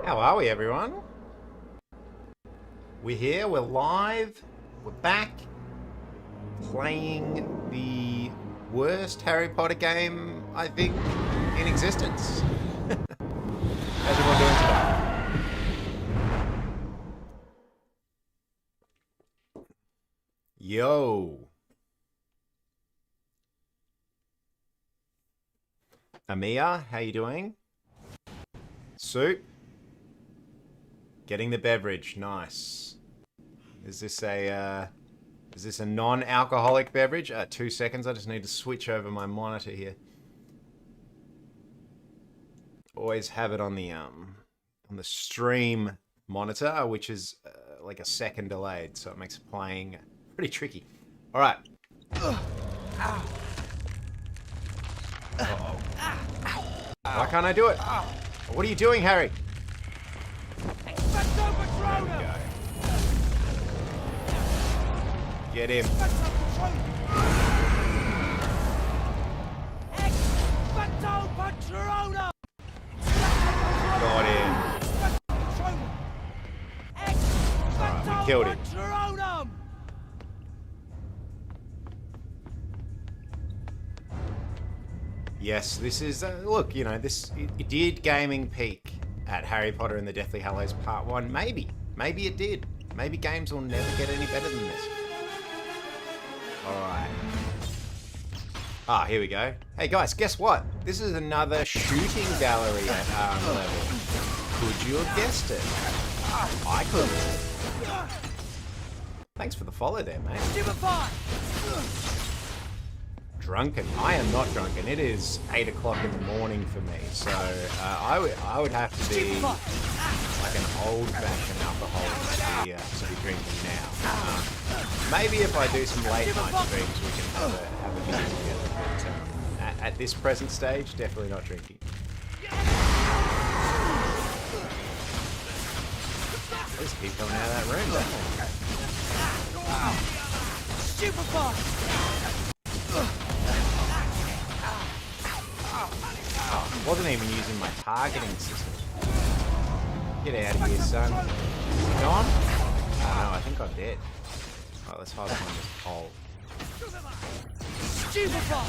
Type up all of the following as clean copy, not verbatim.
How are we, everyone? We're here, we're live, we're back, playing the worst Harry Potter game, I think, in existence. How's everyone doing today? Yo. Amia, how you doing? Soup. Getting the beverage, nice. Is this a non-alcoholic beverage? 2 seconds, I just need to switch over my monitor here. Always have it on the stream monitor, which is like a second delayed, so it makes playing pretty tricky. All right. Uh-oh. Why can't I do it? What are you doing, Harry? There we go. Get him. Got him. Alright, we killed him. Yes, this is, look, you know, it did gaming peak at Harry Potter and the Deathly Hallows Part 1. Maybe it did. Maybe games will never get any better than this. Alright. Ah, here we go. Hey guys, guess what? This is another shooting gallery at level. Could you have guessed it? I couldn't. Thanks for the follow there, mate. Drunken. I am not drunken. It is 8 o'clock in the morning for me, so I would have to be like an old-fashioned alcoholic to be drinking now. Maybe if I do some late night streams, we can have a meal together. But at this present stage, definitely not drinking. They just keep coming out of that room, don't they? Stupefy! Wasn't even using my targeting system. Get out of here, son. Is he gone? Oh no, I think I'm dead. Alright, let's hide behind this pole. Stupefy!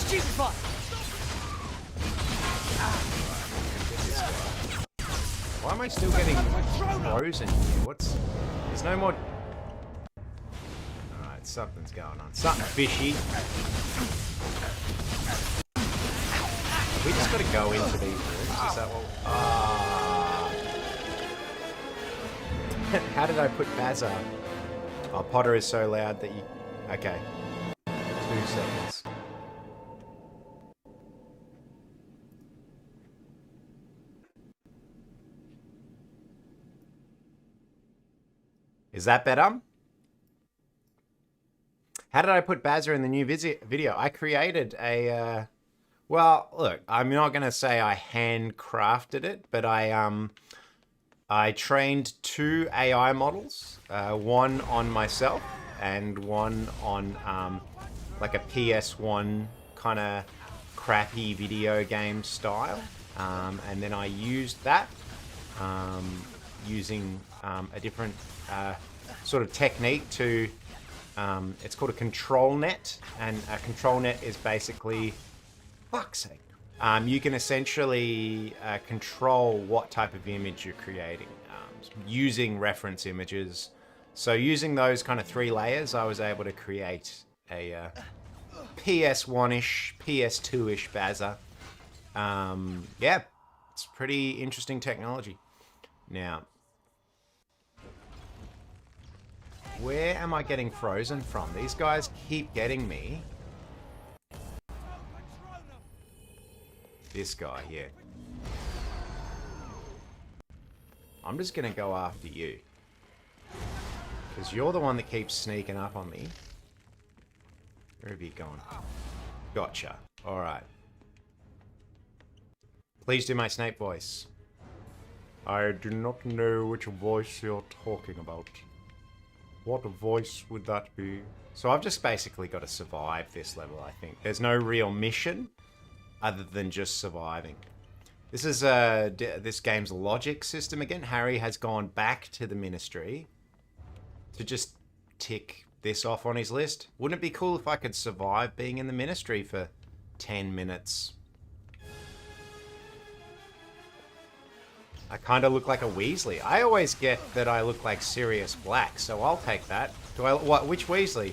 Stupefy! Why am I still getting frozen here? There's no more... Alright, something's going on. Something fishy. We just got to go into these rooms. Is that what? How did I put Bazza? Oh, Potter is so loud that you... Okay. 2 seconds. Is that better? How did I put Bazza in the new video? I created a... Well, look, I'm not going to say I handcrafted it, but I trained 2 AI models, one on myself and one on like a PS1 kind of crappy video game style. And then I used that using a different sort of technique to, it's called a control net. And a control net is basically... Fuck's sake. You can essentially control what type of image you're creating using reference images. So using those kind of 3 layers, I was able to create a PS1-ish, PS2-ish Bazza. Yeah, it's pretty interesting technology. Now, where am I getting frozen from? These guys keep getting me. This guy here. I'm just gonna go after you. Because you're the one that keeps sneaking up on me. Where have you gone? Gotcha. Alright. Please do my Snape voice. I do not know which voice you're talking about. What voice would that be? So I've just basically got to survive this level, I think. There's no real mission other than just surviving. This is this game's logic system again. Harry has gone back to the Ministry to just tick this off on his list. Wouldn't it be cool if I could survive being in the Ministry for 10 minutes? I kind of look like a Weasley. I always get that I look like Sirius Black, so I'll take that. Do I? What? Which Weasley?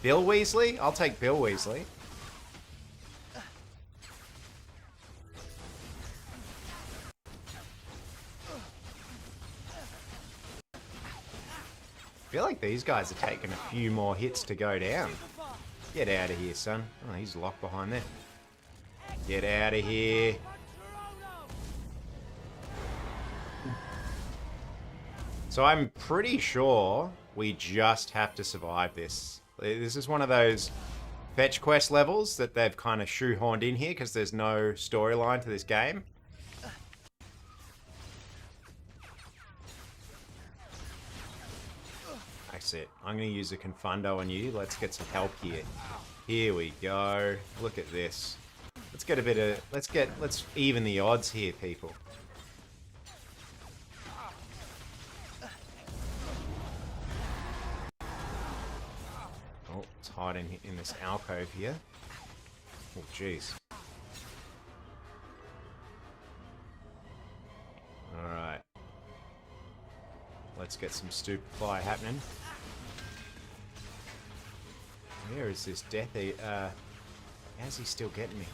Bill Weasley? I'll take Bill Weasley. I feel like these guys are taking a few more hits to go down. Get out of here, son. Oh, he's locked behind there. Get out of here. So I'm pretty sure we just have to survive this. This is one of those fetch quest levels that they've kind of shoehorned in here because there's no storyline to this game. That's it. I'm going to use a Confundo on you. Let's get some help here. Here we go. Look at this. Let's get a bit of... Let's even the odds here, people. Oh, it's hiding in this alcove here. Oh, jeez. Alright. Let's get some stupefy happening. Where is this death? How's he still getting me?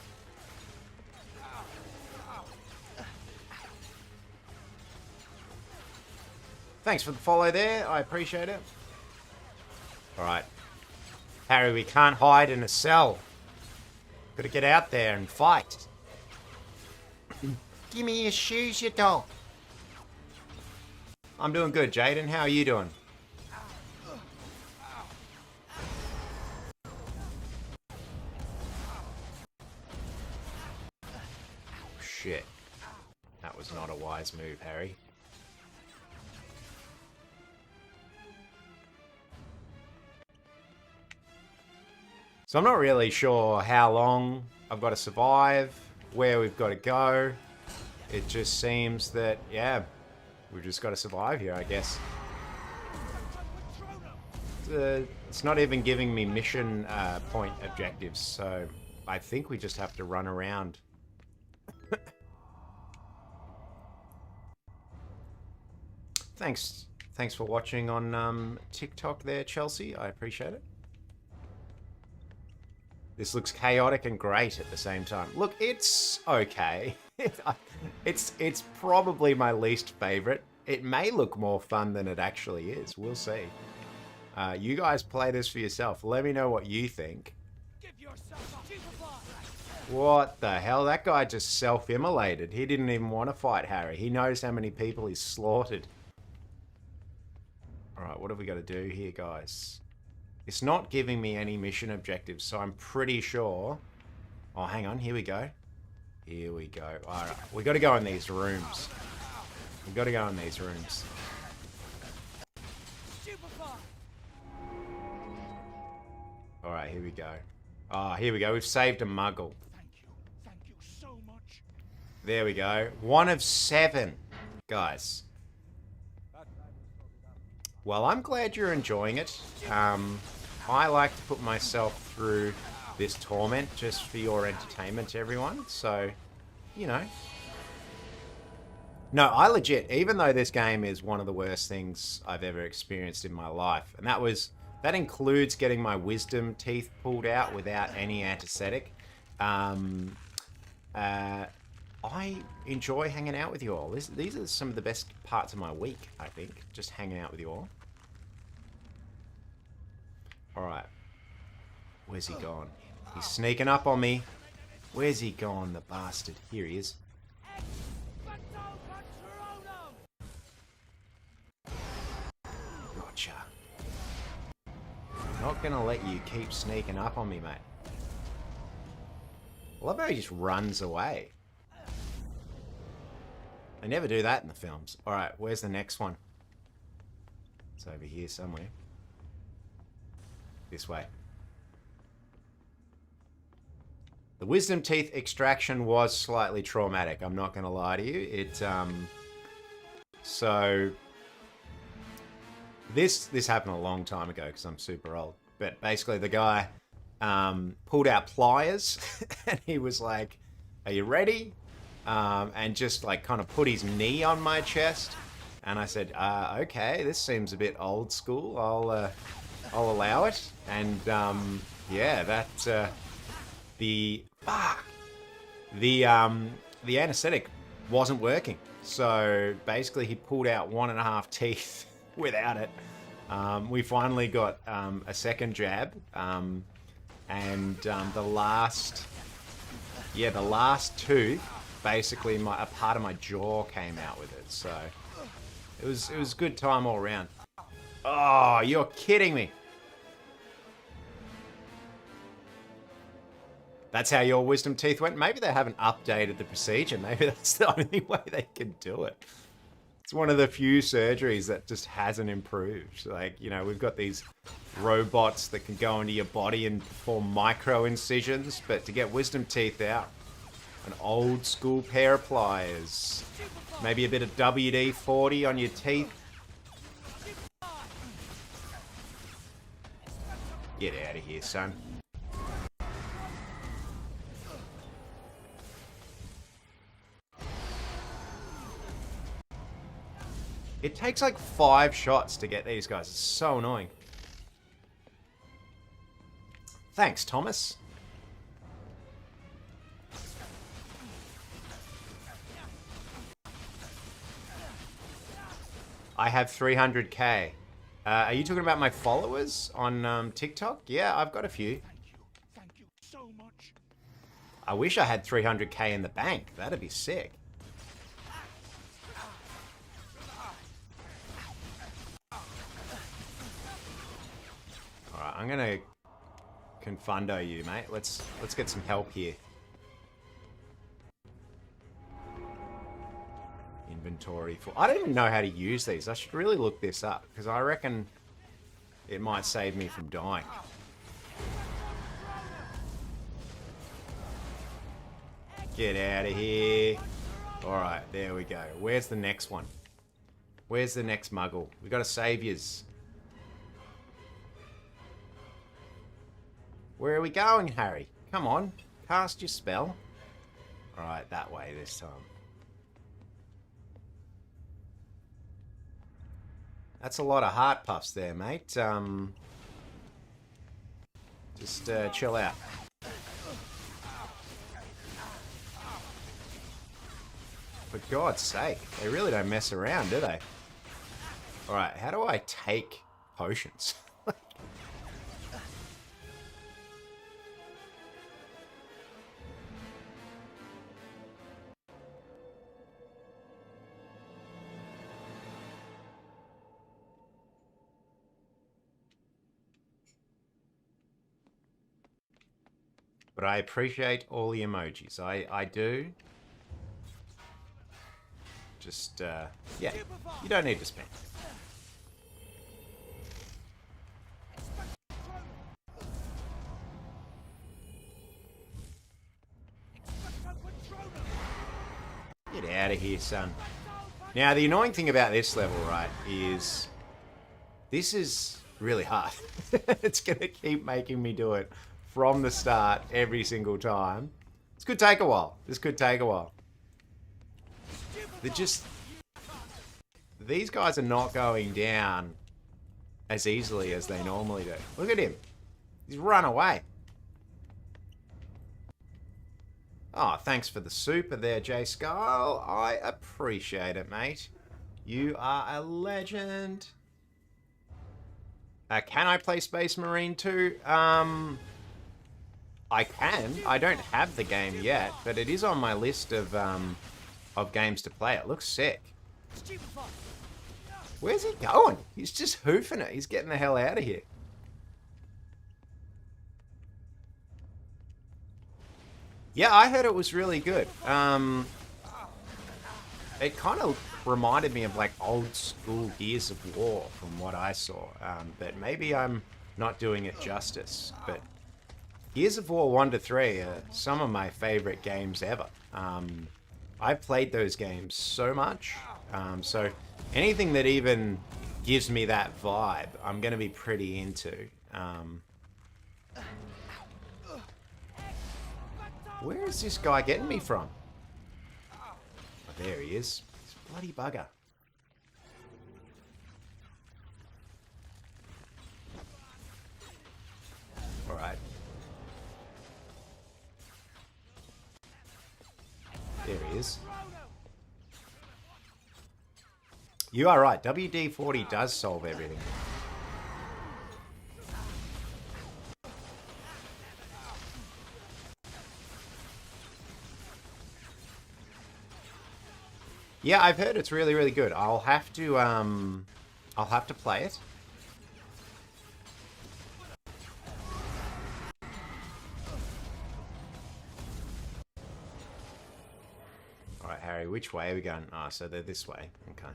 Thanks for the follow there. I appreciate it. Alright. Harry, we can't hide in a cell. Gotta get out there and fight. Give me your shoes, you dog. I'm doing good, Jaden. How are you doing? Shit. That was not a wise move, Harry. So I'm not really sure how long I've got to survive, where we've got to go. It just seems that, yeah, we've just got to survive here, I guess. It's not even giving me mission point objectives, so I think we just have to run around. Thanks for watching on TikTok there, Chelsea. I appreciate it. This looks chaotic and great at the same time. Look, it's okay. It's probably my least favorite. It may look more fun than it actually is. We'll see. You guys play this for yourself. Let me know what you think. What the hell? That guy just self-immolated. He didn't even want to fight Harry. He knows how many people he's slaughtered. Alright, what have we got to do here, guys? It's not giving me any mission objectives, so I'm pretty sure... Oh, hang on. Here we go. Here we go. Alright, we got to go in these rooms. We got to go in these rooms. Alright, here we go. Ah, here we go. We've saved a muggle. Thank you so much. There we go. 1 of 7, guys. Well, I'm glad you're enjoying it. I like to put myself through this torment just for your entertainment, everyone. So, you know. No, I legit, even though this game is one of the worst things I've ever experienced in my life, and that includes getting my wisdom teeth pulled out without any anesthetic. I enjoy hanging out with you all. These are some of the best parts of my week, I think. Just hanging out with you all. Alright. Where's he gone? He's sneaking up on me. Where's he gone, the bastard? Here he is. Gotcha. Not gonna let you keep sneaking up on me, mate. I love how he just runs away. They never do that in the films. Alright, where's the next one? It's over here somewhere. This way. The wisdom teeth extraction was slightly traumatic. I'm not going to lie to you. So this happened a long time ago because I'm super old. But basically, the guy pulled out pliers and he was like, "Are you ready?" And just like kind of put his knee on my chest. And I said, "Okay, this seems a bit old school. I'll allow it." And yeah, that the anesthetic wasn't working. So basically, he pulled out 1.5 teeth without it. We finally got a second jab, and the last tooth, basically a part of my jaw came out with it. So it was a good time all around. Oh, you're kidding me! That's how your wisdom teeth went? Maybe they haven't updated the procedure. Maybe that's the only way they can do it. It's one of the few surgeries that just hasn't improved. Like, you know, we've got these robots that can go into your body and perform micro incisions, but to get wisdom teeth out, an old school pair of pliers. Maybe a bit of WD-40 on your teeth. Get out of here, son. It takes like 5 shots to get these guys. It's so annoying. Thanks, Thomas. I have 300k. Are you talking about my followers on TikTok? Yeah, I've got a few. Thank you so much. I wish I had 300k in the bank. That'd be sick. Alright, I'm gonna confundo you, mate. Let's get some help here. Inventory for... I don't even know how to use these. I should really look this up, because I reckon it might save me from dying. Get out of here. Alright, there we go. Where's the next one? Where's the next muggle? We gotta save yous. Where are we going, Harry? Come on, cast your spell. Alright, that way this time. That's a lot of heart puffs there, mate. Just chill out. For God's sake, they really don't mess around, do they? Alright, how do I take potions? But I appreciate all the emojis. I do. Just, yeah, you don't need to spend. Get out of here, son. Now, the annoying thing about this level, right, is this is really hard. It's going to keep making me do it from the start every single time. This could take a while. This could take a while. They're just... These guys are not going down as easily as they normally do. Look at him. He's run away. Oh, thanks for the super there, J Skull. I appreciate it, mate. You are a legend. Can I play Space Marine 2? I can. I don't have the game yet, but it is on my list of games to play. It looks sick. Where's he going? He's just hoofing it. He's getting the hell out of here. Yeah, I heard it was really good. It kind of reminded me of like old school Gears of War from what I saw. But maybe I'm not doing it justice. But Gears of War 1 to 3 are some of my favorite games ever. I've played those games so much. So anything that even gives me that vibe, I'm going to be pretty into. Where is this guy getting me from? Oh, there he is. This bloody bugger. Alright. There he is. You are right. WD-40 does solve everything. Yeah, I've heard it's really, really good. I'll have to play it. Alright, Harry, which way are we going? Oh, so they're this way. Okay.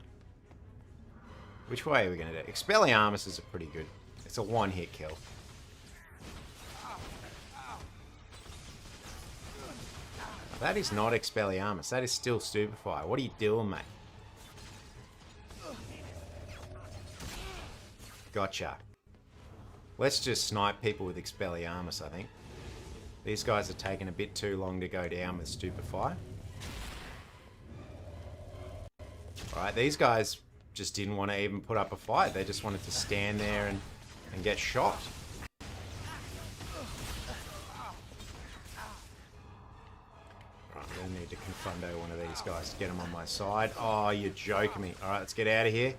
Which way are we going to do? Expelliarmus is a pretty good... It's a one-hit kill. That is not Expelliarmus. That is still Stupefy. What are you doing, mate? Gotcha. Let's just snipe people with Expelliarmus, I think. These guys are taking a bit too long to go down with Stupefy. Alright, these guys just didn't want to even put up a fight. They just wanted to stand there and get shot. Right, I'm going to need to confundo one of these guys to get them on my side. Oh, you're joking me. Alright, let's get out of here.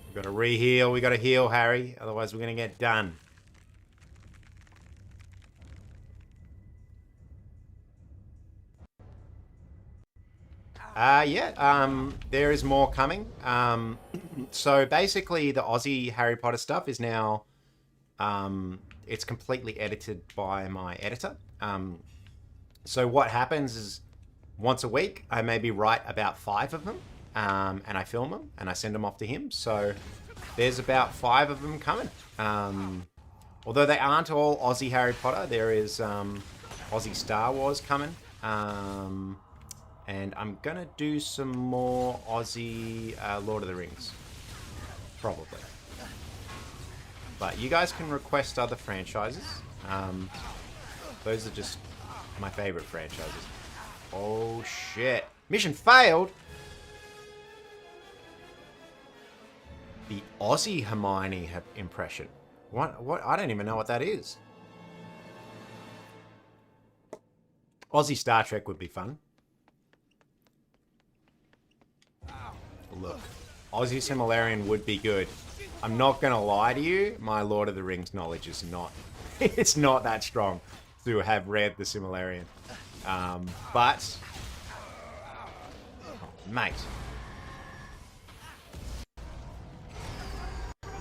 We've got to re-heal. We've got to heal, Harry. Otherwise, we're going to get done. There is more coming. So basically the Aussie Harry Potter stuff is now, it's completely edited by my editor. So what happens is once a week, I maybe write about 5 of them, and I film them and I send them off to him. So there's about 5 of them coming. Although they aren't all Aussie Harry Potter, there is, Aussie Star Wars coming. And I'm going to do some more Aussie Lord of the Rings. Probably. But you guys can request other franchises. Those are just my favorite franchises. Oh, shit. Mission failed! The Aussie Hermione impression. What? I don't even know what that is. Aussie Star Trek would be fun. Look, Aussie Similarian would be good. I'm not going to lie to you, my Lord of the Rings knowledge is not... it's not that strong to have read the Similarian. But... Oh, mate.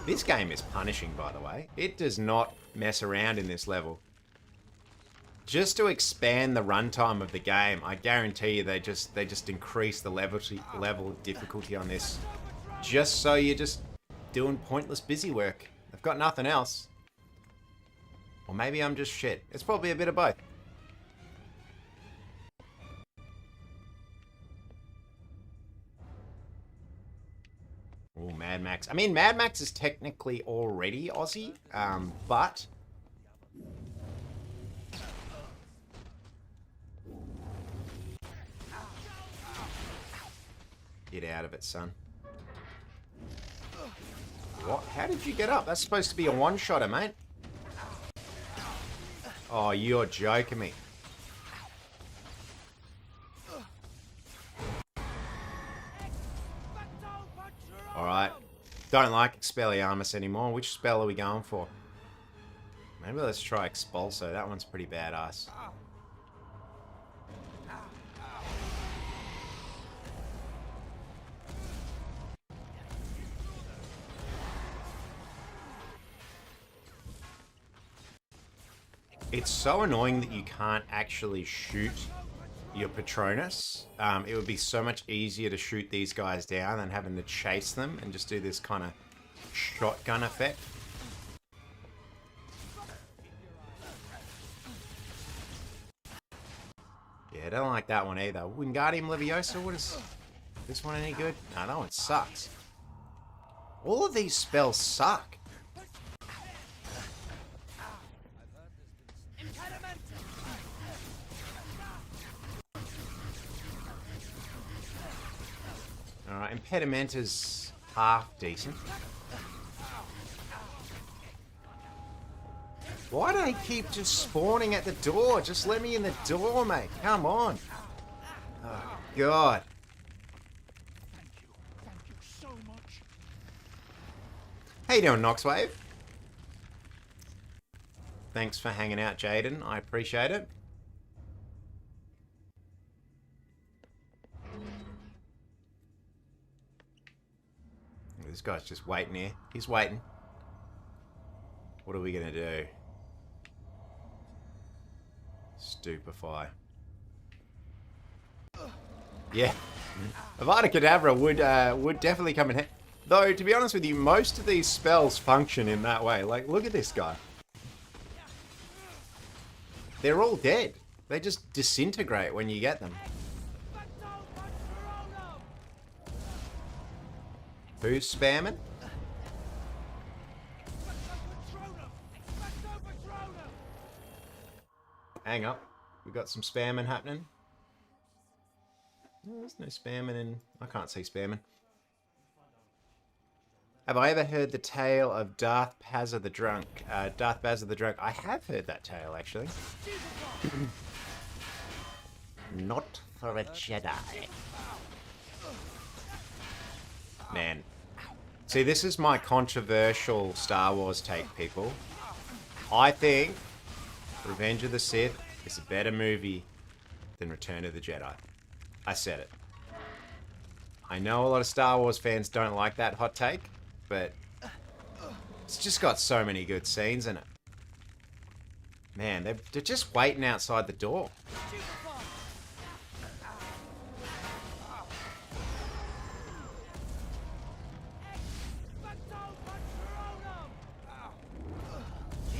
This game is punishing, by the way. It does not mess around in this level. Just to expand the runtime of the game, I guarantee you they just increase the level of difficulty on this, just so you're just doing pointless busy work. They've got nothing else. Or maybe I'm just shit. It's probably a bit of both. Oh, Mad Max. I mean, Mad Max is technically already Aussie, but... Get out of it, son. What? How did you get up? That's supposed to be a one-shotter, mate. Oh, you're joking me. Alright. Don't like Expelliarmus anymore. Which spell are we going for? Maybe let's try Expulso. That one's pretty badass. It's so annoying that you can't actually shoot your Patronus. It would be so much easier to shoot these guys down than having to chase them and just do this kind of shotgun effect. Yeah, I don't like that one either. Wingardium Leviosa, what is this one any good? No, that one sucks. All of these spells suck. Alright, Impedimenta's half decent. Why do they keep just spawning at the door? Just let me in the door, mate. Come on. Oh, God. Thank you. Thank you so much. How you doing, Noxwave? Thanks for hanging out, Jaden. I appreciate it. This guy's just waiting here. He's waiting. What are we going to do? Stupefy. Yeah. Avada Kedavra would definitely come in handy. Though, to be honest with you, most of these spells function in that way. Like, look at this guy. They're all dead. They just disintegrate when you get them. Who's spamming? Hang up. We got some spamming happening. No, there's no spamming in... I can't see spamming. Have I ever heard the tale of Darth Pazza the Drunk? Darth Pazza the Drunk. I have heard that tale, actually. Not for a Jedi. Man. See, this is my controversial Star Wars take, people. I think Revenge of the Sith is a better movie than Return of the Jedi. I said it. I know a lot of Star Wars fans don't like that hot take, but it's just got so many good scenes in it. Man, they're just waiting outside the door.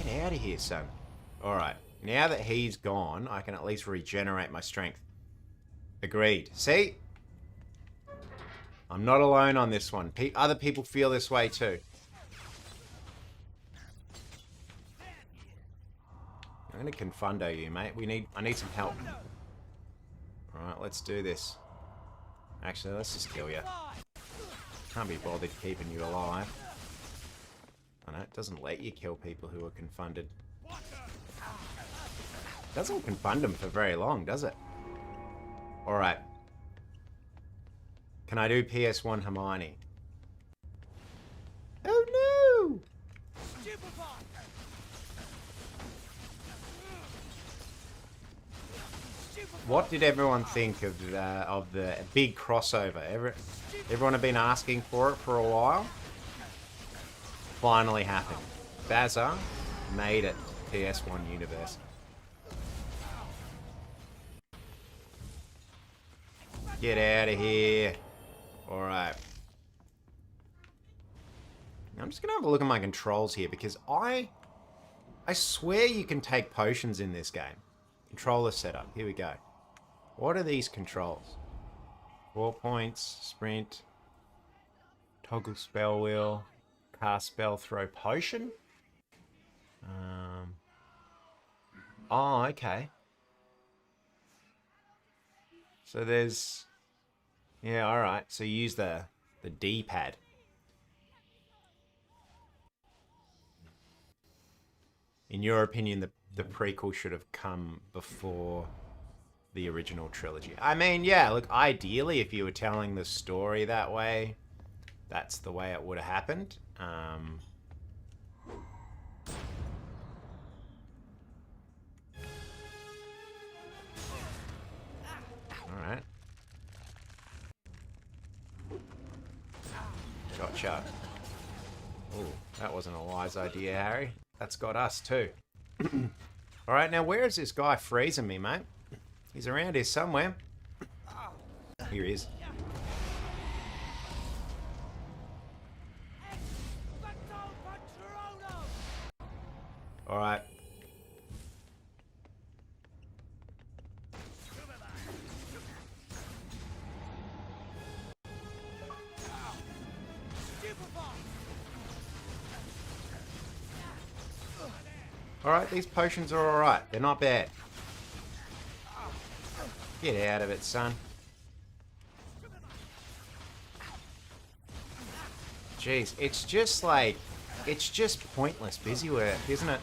Get out of here, son. Alright, now that he's gone, I can at least regenerate my strength. Agreed. See? I'm not alone on this one. Other people feel this way too. I'm gonna confundo you, mate. I need some help. Alright, let's do this. Actually, let's just kill you. Can't be bothered keeping you alive. I know, it doesn't let you kill people who are confunded. Doesn't confund them for very long, does it? Alright. Can I do PS1 Hermione? Oh no! What did everyone think of the big crossover? Everyone had been asking for it for a while. Finally happened. Bazza made it to PS1 universe. Get out of here. Alright. I'm just gonna have a look at my controls here because I swear you can take potions in this game. Controller setup. Here we go. What are these controls? 4 points, sprint, toggle spell wheel, cast spell, throw potion. Oh, okay. So there's... Yeah, alright. So you use the D-pad. In your opinion, the prequel should have come before the original trilogy. I mean, yeah, look, ideally, if you were telling the story that way, that's the way it would have happened. Alright. Gotcha. Oh, that wasn't a wise idea, Harry. That's got us too. Alright, now where is this guy freezing me, mate? He's around here somewhere. Here he is. Alright. Alright, these potions are alright. They're not bad. Get out of it, son. Jeez, it's just like... It's just pointless busy work, isn't it?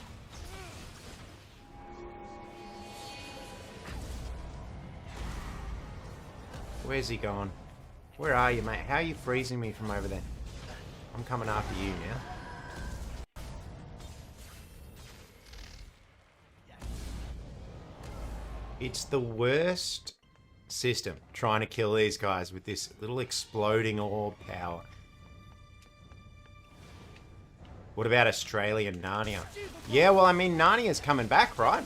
Where's he gone? Where are you, mate? How are you freezing me from over there? I'm coming after you now. It's the worst system, trying to kill these guys with this little exploding orb power. What about Australian Narnia? Yeah, well, I mean, Narnia's coming back, right?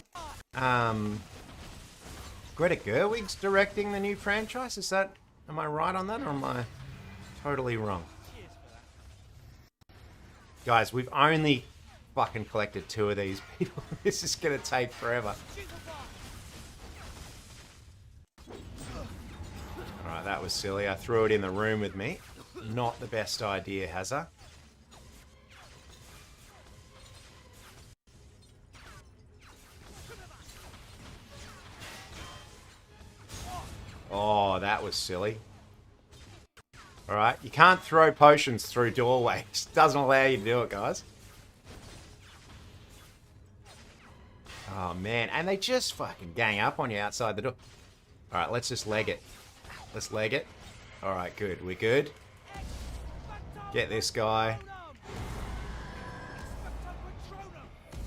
Greta Gerwig's directing the new franchise. Is that... Am I right on that, or am I totally wrong? Guys, we've only fucking collected 2 of these people. This is gonna take forever. Alright, that was silly. I threw it in the room with me. Not the best idea, has I? Oh, that was silly. Alright, you can't throw potions through doorways. Doesn't allow you to do it, guys. Oh, man. And they just fucking gang up on you outside the door. Alright, let's just leg it. Let's leg it. Alright, good. We're good. Get this guy.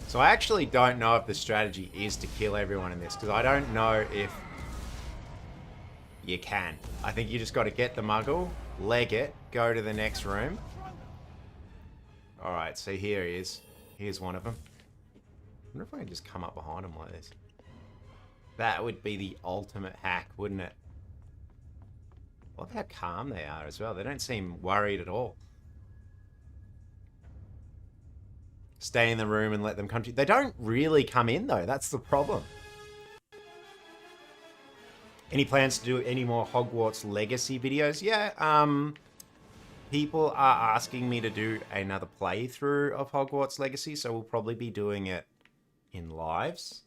So I actually don't know if the strategy is to kill everyone in this, because I don't know if you can. I think you just got to get the muggle, leg it, go to the next room. Alright, so here he is. Here's one of them. I wonder if I can just come up behind him like this. That would be the ultimate hack, wouldn't it? I love how calm they are as well. They don't seem worried at all. Stay in the room and let them come to you. They don't really come in, though. That's the problem. Any plans to do any more Hogwarts Legacy videos? Yeah, people are asking me to do another playthrough of Hogwarts Legacy, so we'll probably be doing it in lives.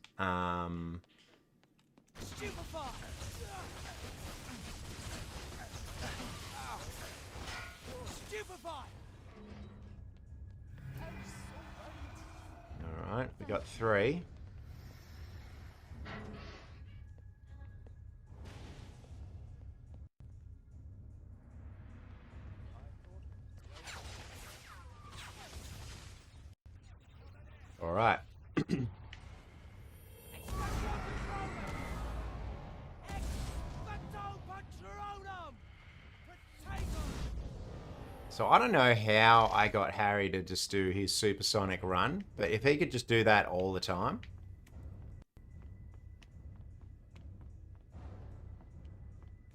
Alright, we got 3. Alright. So I don't know how I got Harry to just do his supersonic run, but if he could just do that all the time.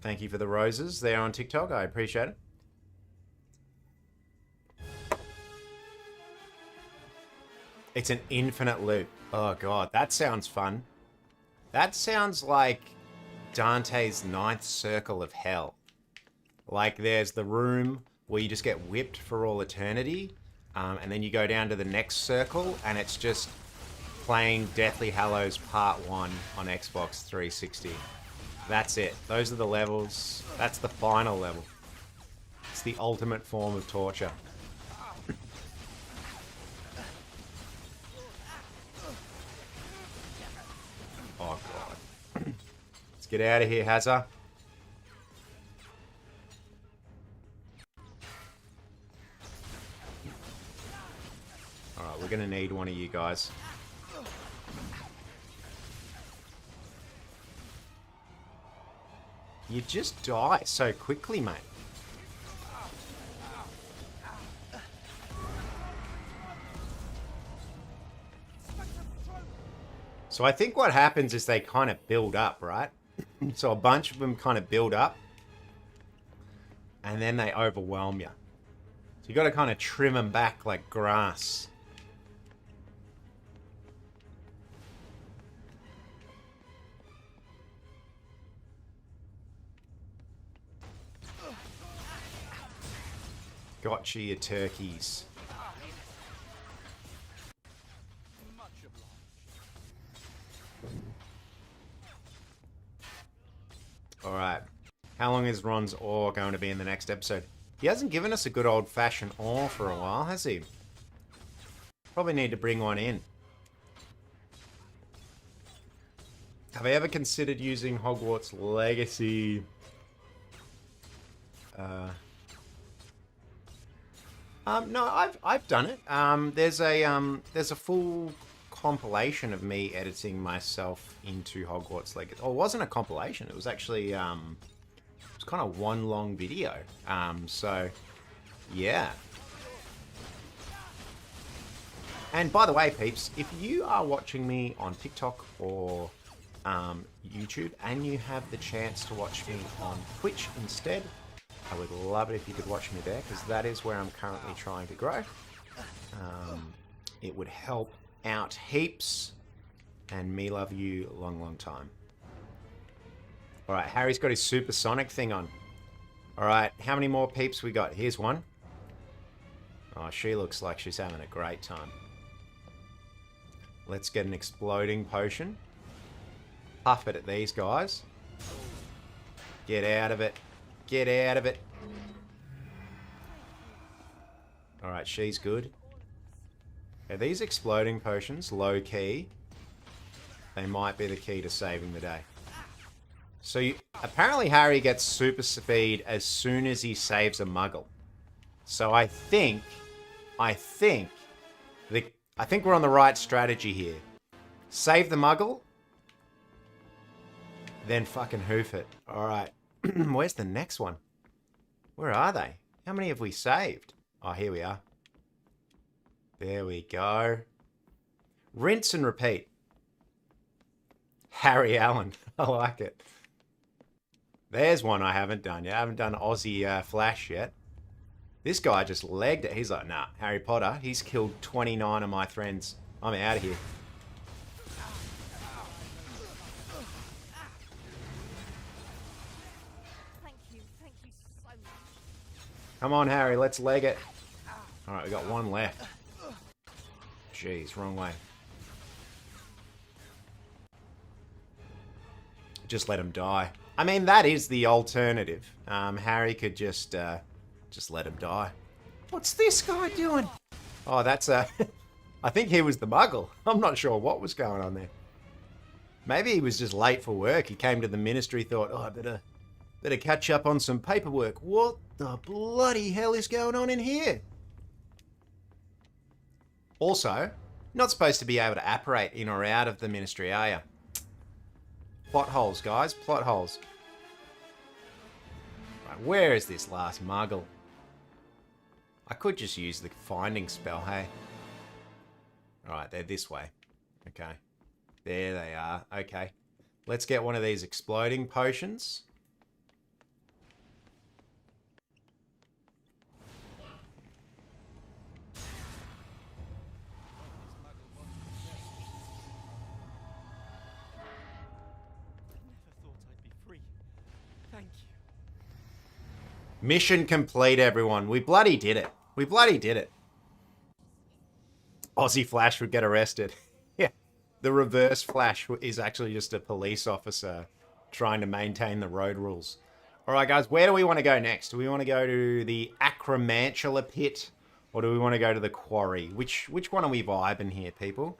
Thank you for the roses there on TikTok. I appreciate it. It's an infinite loop. Oh god, that sounds fun. That sounds like Dante's 9th circle of hell. Like there's the room where you just get whipped for all eternity, and then you go down to the next circle, and it's just playing Deathly Hallows Part 1 on Xbox 360. That's it. Those are the levels. That's the final level. It's the ultimate form of torture. Oh god. Let's get out of here, Hazza. Alright, we're gonna need one of you guys. You just die so quickly, mate. So I think what happens is they kind of build up, right? So a bunch of them kind of build up, and then they overwhelm you. So you got to kind of trim them back like grass. Gotcha, you turkeys. Alright. How long is Ron's ore going to be in the next episode? He hasn't given us a good old-fashioned ore for a while, has he? Probably need to bring one in. Have I ever considered using Hogwarts Legacy? No, I've done it. There's a full compilation of me editing myself into Hogwarts Legacy. Oh, it wasn't a compilation. It was actually it was kind of one long video. So yeah. And by the way, peeps, if you are watching me on TikTok or YouTube and you have the chance to watch me on Twitch instead, I would love it if you could watch me there, because that is where I'm currently trying to grow. It would help out heaps, and me love you a long, long time. Alright, Harry's got his supersonic thing on. Alright, how many more peeps we got? Here's one. Oh, she looks like she's having a great time. Let's get an exploding potion. Puff it at these guys. Get out of it. Get out of it. Alright, she's good. Are these exploding potions low key? They might be the key to saving the day. So apparently Harry gets super speed as soon as he saves a muggle. So I think we're on the right strategy here. Save the muggle, then fucking hoof it. Alright. Where's the next one? Where are they? How many have we saved? Oh, here we are. There we go. Rinse and repeat. Harry Allen. I like it. There's one I haven't done yet. I haven't done Aussie Flash yet. This guy just legged it. He's like, nah, Harry Potter. He's killed 29 of my friends. I'm out of here. Thank you so much. Come on, Harry. Let's leg it. All right, we got one left. Jeez, wrong way. Just let him die. I mean, that is the alternative. Harry could just let him die. What's this guy doing? Oh, that's I think he was the muggle. I'm not sure what was going on there. Maybe he was just late for work. He came to the ministry, thought, oh, I better catch up on some paperwork. What the bloody hell is going on in here? Also, not supposed to be able to apparate in or out of the ministry, are you? Plot holes, guys. Plot holes. Right, where is this last muggle? I could just use the finding spell, hey? Alright, they're this way. Okay. There they are. Okay. Let's get one of these exploding potions. Mission complete, everyone. We bloody did it. We bloody did it. Aussie Flash would get arrested. Yeah. The reverse Flash is actually just a police officer trying to maintain the road rules. All right, guys, where do we want to go next? Do we want to go to the Acromantula pit, or do we want to go to the quarry? Which one are we vibing here, people?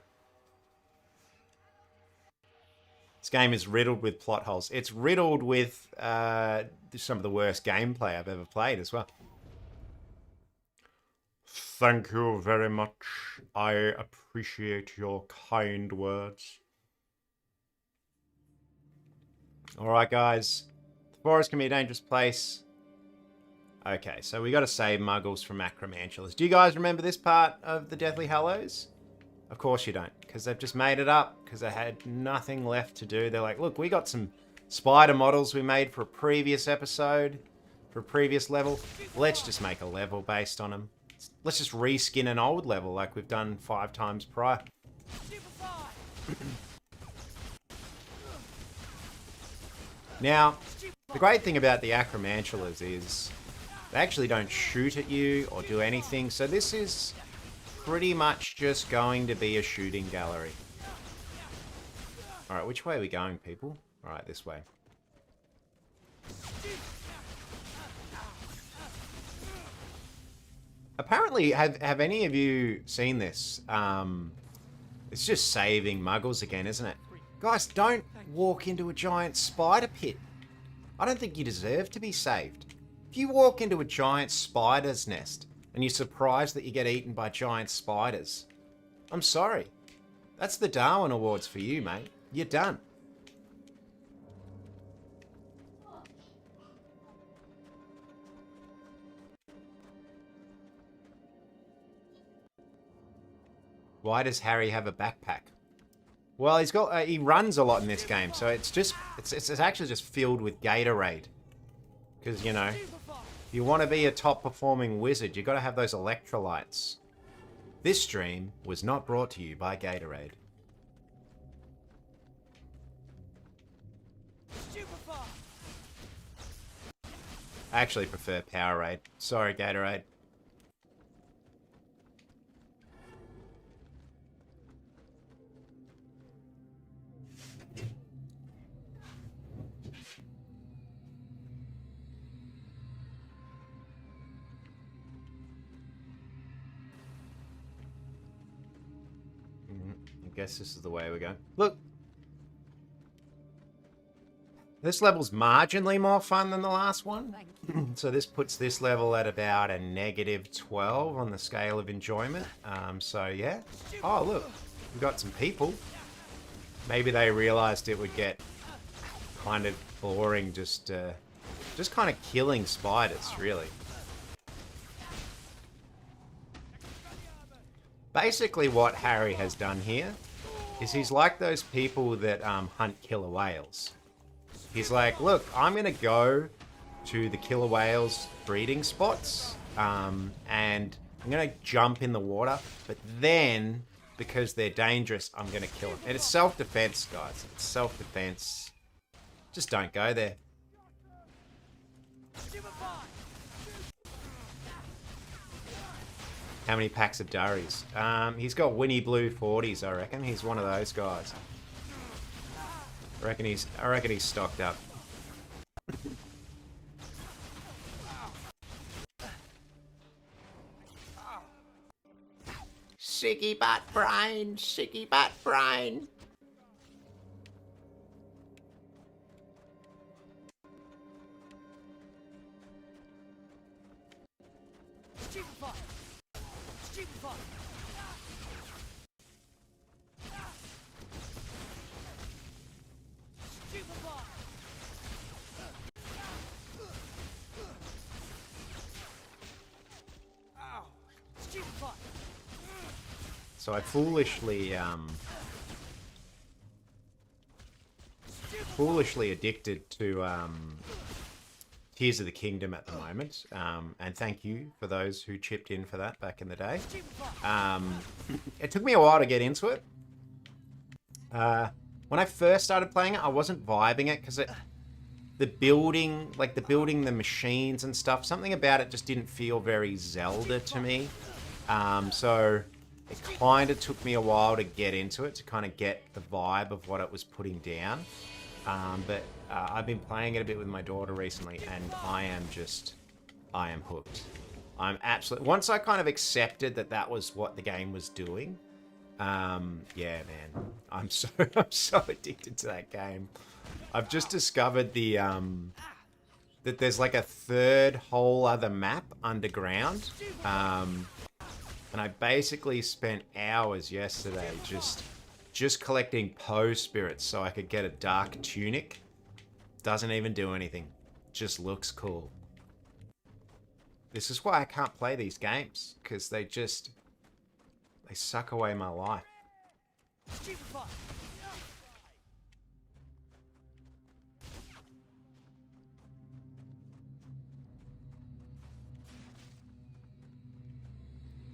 This game is riddled with plot holes. It's riddled with some of the worst gameplay I've ever played as well. Thank you very much. I appreciate your kind words. Alright, guys. The forest can be a dangerous place. Okay, so we got to save muggles from Acromantulas. Do you guys remember this part of the Deathly Hallows? Of course you don't, because they've just made it up, because they had nothing left to do. They're like, look, we got some spider models we made for a previous episode, for a previous level. Let's just make a level based on them. Let's just reskin an old level like we've done 5 times prior. Now, the great thing about the Acromantulas is they actually don't shoot at you or do anything, so this is pretty much just going to be a shooting gallery. Alright, which way are we going, people? Alright, this way. Apparently, have any of you seen this? It's just saving muggles again, isn't it? Guys, don't walk into a giant spider pit. I don't think you deserve to be saved. If you walk into a giant spider's nest and you're surprised that you get eaten by giant spiders, I'm sorry. That's the Darwin Awards for you, mate. You're done. Why does Harry have a backpack? Well, he's got he runs a lot in this game, so it's actually just filled with Gatorade. Because, you know, if you want to be a top performing wizard, you've got to have those electrolytes. This stream was not brought to you by Gatorade. I actually prefer Powerade. Sorry, Gatorade. I guess this is the way we go. Look. This level's marginally more fun than the last one. So this puts this level at about a -12 on the scale of enjoyment. So yeah. Oh, look. We've got some people. Maybe they realized it would get kind of boring just kind of killing spiders, really. Basically what Harry has done here is he's like those people that hunt killer whales. He's like, look, I'm going to go to the killer whales breeding spots and I'm going to jump in the water, but then, because they're dangerous, I'm going to kill them. And it's self-defense, guys. It's self-defense. Just don't go there. How many packs of durries? He's got Winnie Blue 40s, I reckon. He's one of those guys. I reckon he's stocked up. Sicky butt brain, sicky butt brain. So I foolishly addicted to Tears of the Kingdom at the moment, and thank you for those who chipped in for that back in the day. It took me a while to get into it. When I first started playing it, I wasn't vibing it because the building the machines and stuff, something about it just didn't feel very Zelda to me. So it kind of took me a while to get into it, to kind of get the vibe of what it was putting down. But I've been playing it a bit with my daughter recently, and I am hooked. I'm absolutely... Once I kind of accepted that that was what the game was doing, yeah, man, I'm so addicted to that game. I've just discovered that there's like a third whole other map underground. And I basically spent hours yesterday just collecting Poe spirits so I could get a dark tunic. Doesn't even do anything. Just looks cool. This is why I can't play these games, because they suck away my life.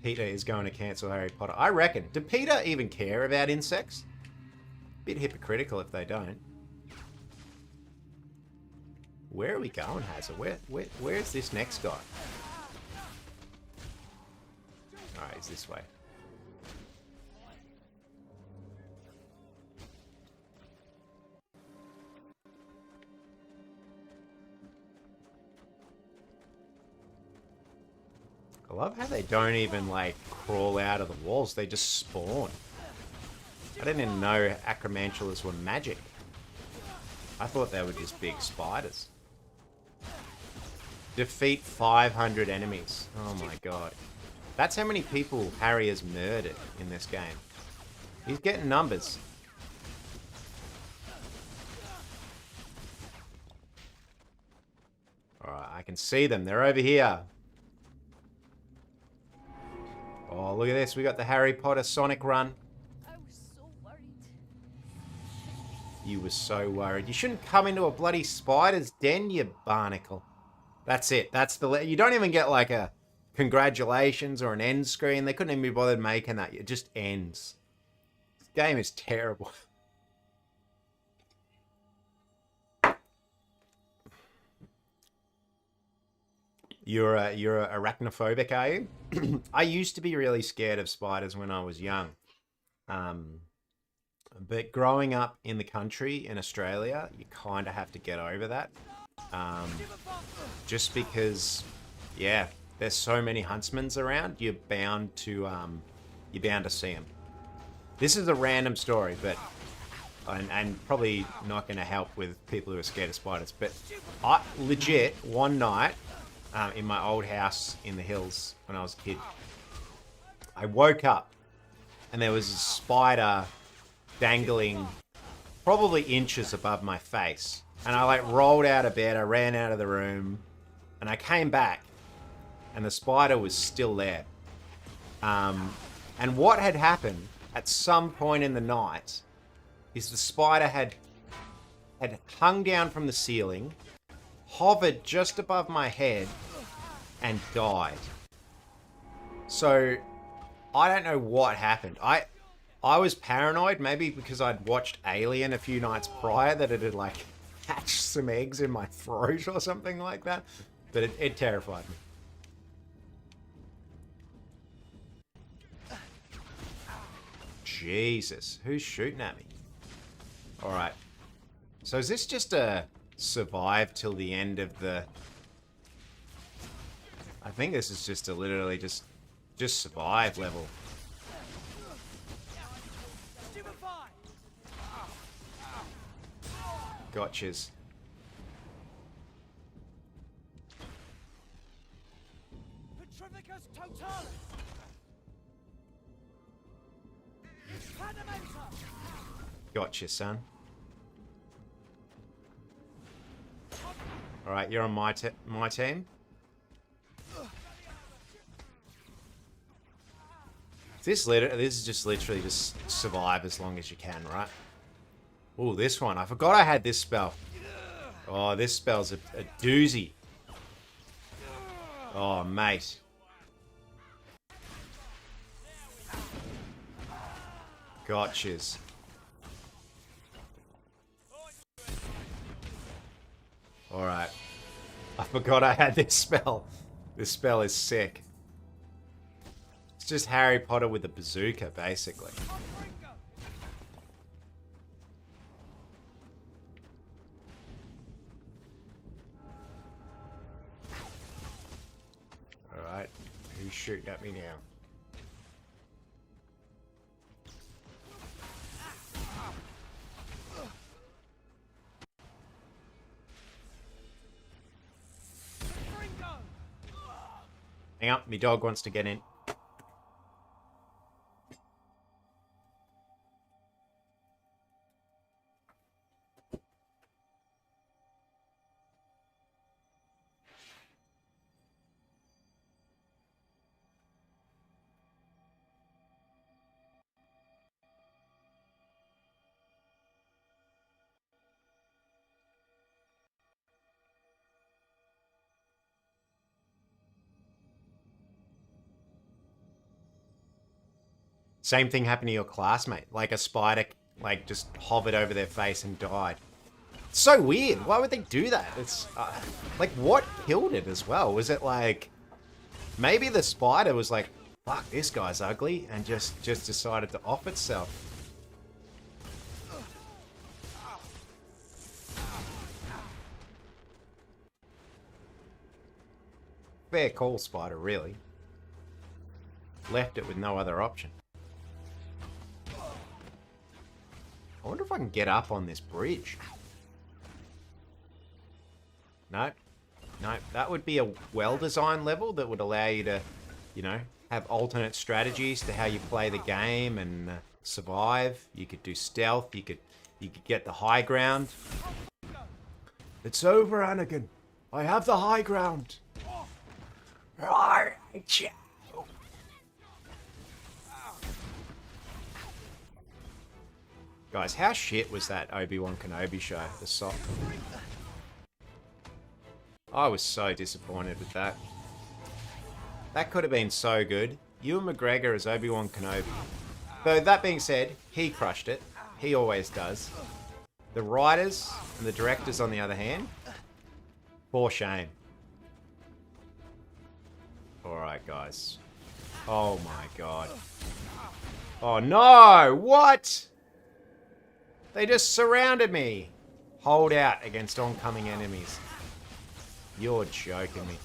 Peter is going to cancel Harry Potter. I reckon. Do Peter even care about insects? Bit hypocritical if they don't. Where are we going, Hazard? Where's this next guy? Alright, he's this way. I love how they don't even, like, crawl out of the walls. They just spawn. I didn't even know acromantulas were magic. I thought they were just big spiders. Defeat 500 enemies. Oh my god. That's how many people Harry has murdered in this game. He's getting numbers. Alright, I can see them. They're over here. Oh, look at this. We got the Harry Potter Sonic run. I was so worried. You were so worried. You shouldn't come into a bloody spider's den, you barnacle. That's it. That's the... You don't even get like a congratulations or an end screen. They couldn't even be bothered making that. It just ends. This game is terrible. You're arachnophobic, are you? I used to be really scared of spiders when I was young. But growing up in the country in Australia, you kind of have to get over that. Just because, yeah, there's so many huntsmans around, you're bound to see them. This is a random story, but and probably not going to help with people who are scared of spiders. But I legit one night in my old house in the hills when I was a kid, I woke up and there was a spider dangling probably inches above my face. And I like rolled out of bed, I ran out of the room, and I came back and the spider was still there. And what had happened at some point in the night is the spider had hung down from the ceiling, hovered just above my head, and died. So I don't know what happened. I was paranoid, maybe because I'd watched Alien a few nights prior, that it had like hatched some eggs in my throat or something like that. But it terrified me. Jesus, who's shooting at me? Alright. So is this just a survive till the end of the... I think this is just a literally just survive level. Gotchas. Gotcha, son. Alright, you're on my team. This is just literally just survive as long as you can, right? Oh, this one. I forgot I had this spell. Oh, this spell's a doozy. Oh, mate. Gotchas. Alright. I forgot I had this spell. This spell is sick. It's just Harry Potter with a bazooka, basically. Alright. Who's shooting at me now? Hang on, my dog wants to get in. Same thing happened to your classmate. Like a spider, like just hovered over their face and died. It's so weird. Why would they do that? It's like, what killed it as well? Was it like, maybe the spider was like, fuck, this guy's ugly, and just decided to off itself. Fair call, spider, really. left it with no other option. I wonder if I can get up on this bridge. No. No, that would be a well-designed level that would allow you to, you know, have alternate strategies to how you play the game and survive. You could do stealth. You could get the high ground. It's over, Anakin. I have the high ground. Right. Guys, how shit was that Obi-Wan Kenobi show? The sock. I was so disappointed with that. That could have been so good. Ewan McGregor as Obi-Wan Kenobi. Though, that being said, he crushed it. He always does. The writers and the directors, on the other hand, for shame. Alright, guys. Oh my god. Oh no! What? They just surrounded me. Hold out against oncoming enemies. You're joking me.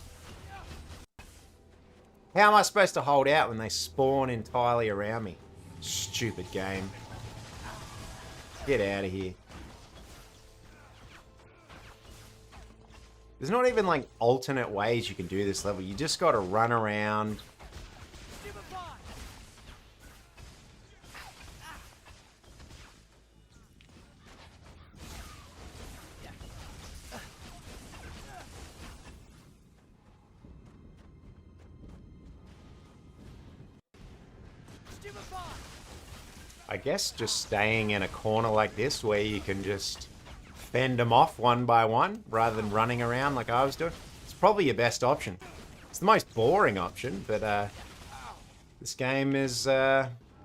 How am I supposed to hold out when they spawn entirely around me? Stupid game. Get out of here. There's not even like alternate ways you can do this level. You just got to run around. I guess just staying in a corner like this where you can just fend them off one by one rather than running around like I was doing. It's probably your best option. It's the most boring option, but this game is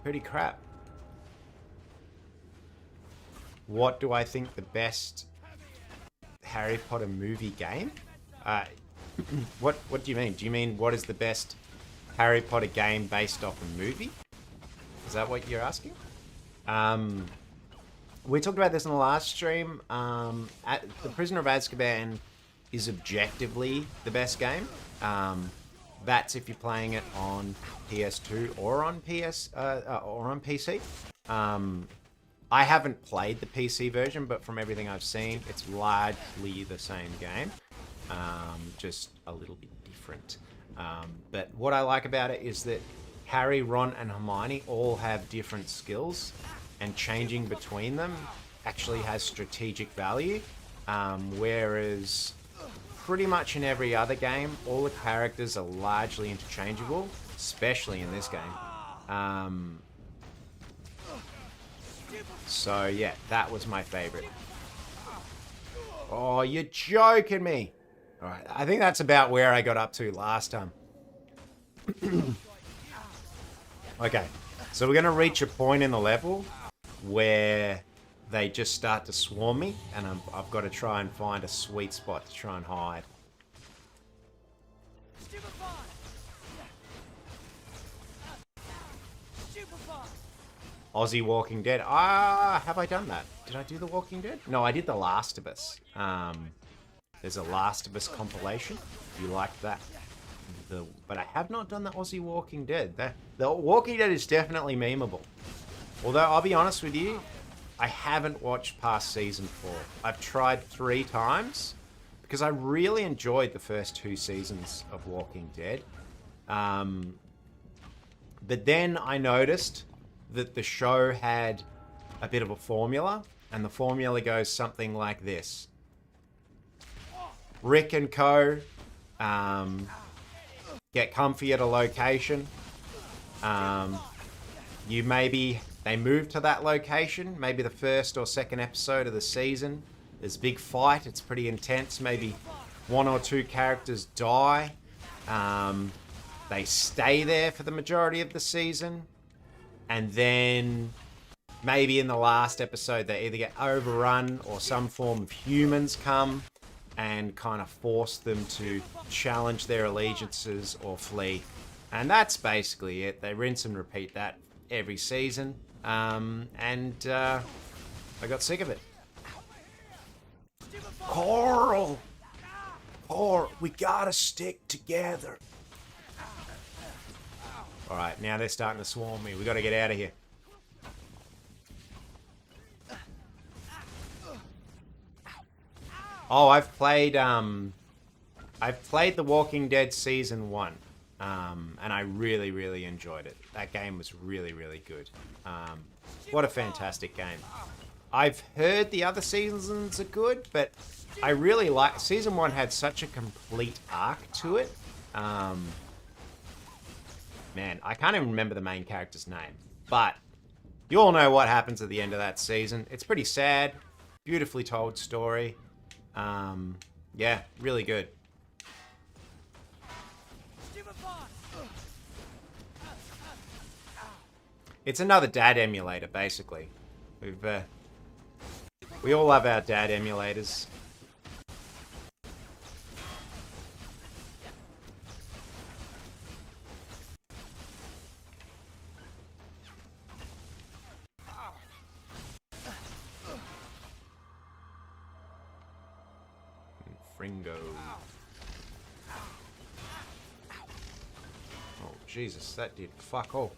pretty crap. What do I think the best Harry Potter movie game? What do you mean? Do you mean what is the best Harry Potter game based off a movie? Is that what you're asking? We talked about this in the last stream. The Prisoner of Azkaban is objectively the best game. That's if you're playing it on PS2 or on PC. I haven't played the PC version, but from everything I've seen, it's largely the same game, just a little bit different. But what I like about it is that Harry, Ron, and Hermione all have different skills, and changing between them actually has strategic value, whereas pretty much in every other game, all the characters are largely interchangeable, especially in this game. So yeah, that was my favorite. Oh, you're joking me. All right, I think that's about where I got up to last time. Okay, so we're going to reach a point in the level where they just start to swarm me, and I've got to try and find a sweet spot to try and hide. Aussie Walking Dead. Have I done that? Did I do The Walking Dead? No, I did The Last of Us. There's a Last of Us compilation. If you like that. But I have not done the Aussie Walking Dead. The Walking Dead is definitely memeable. Although, I'll be honest with you, I haven't watched past season 4. I've tried 3 times because I really enjoyed the first 2 seasons of Walking Dead. But then I noticed that the show had a bit of a formula, and the formula goes something like this. Rick and co. Get comfy at a location. They move to that location, maybe the first or second episode of the season. There's a big fight, it's pretty intense. Maybe 1 or 2 characters die. They stay there for the majority of the season. And then maybe in the last episode, they either get overrun or some form of humans come and kind of force them to challenge their allegiances or flee. And that's basically it. They rinse and repeat that every season. I got sick of it. Coral! We gotta stick together. Alright, now they're starting to swarm me. We gotta get out of here. Oh, I've played The Walking Dead Season 1. And I really, really enjoyed it. That game was really, really good. What a fantastic game. I've heard the other seasons are good, but I really like... Season 1 had such a complete arc to it. Man, I can't even remember the main character's name. But you all know what happens at the end of that season. It's pretty sad. Beautifully told story. Yeah, really good. It's another dad emulator, basically. We all love our dad emulators. Fringo. Oh, Jesus, that did fuck all.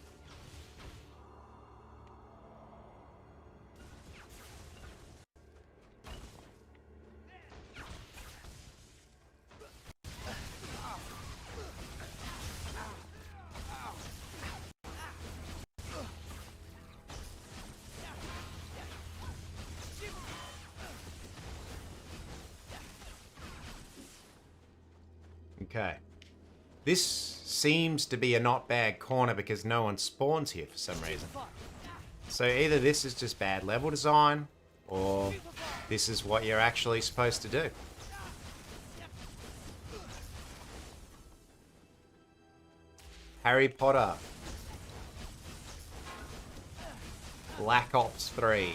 Okay. This seems to be a not bad corner because no one spawns here for some reason. So either this is just bad level design, or this is what you're actually supposed to do. Harry Potter. Black Ops 3.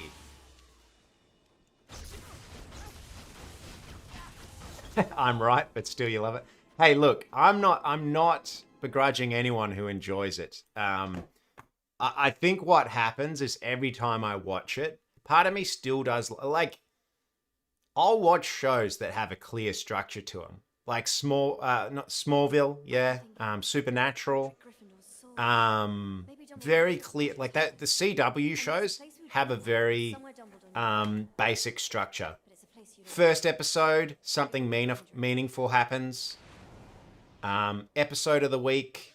I'm right, but still you love it. Hey, look, I'm not begrudging anyone who enjoys it. I think what happens is every time I watch it, part of me still does, like, I'll watch shows that have a clear structure to them. Like not Smallville, yeah, Supernatural, very clear, like that. The CW shows have a very basic structure. First episode, something meaningful happens. Episode of the week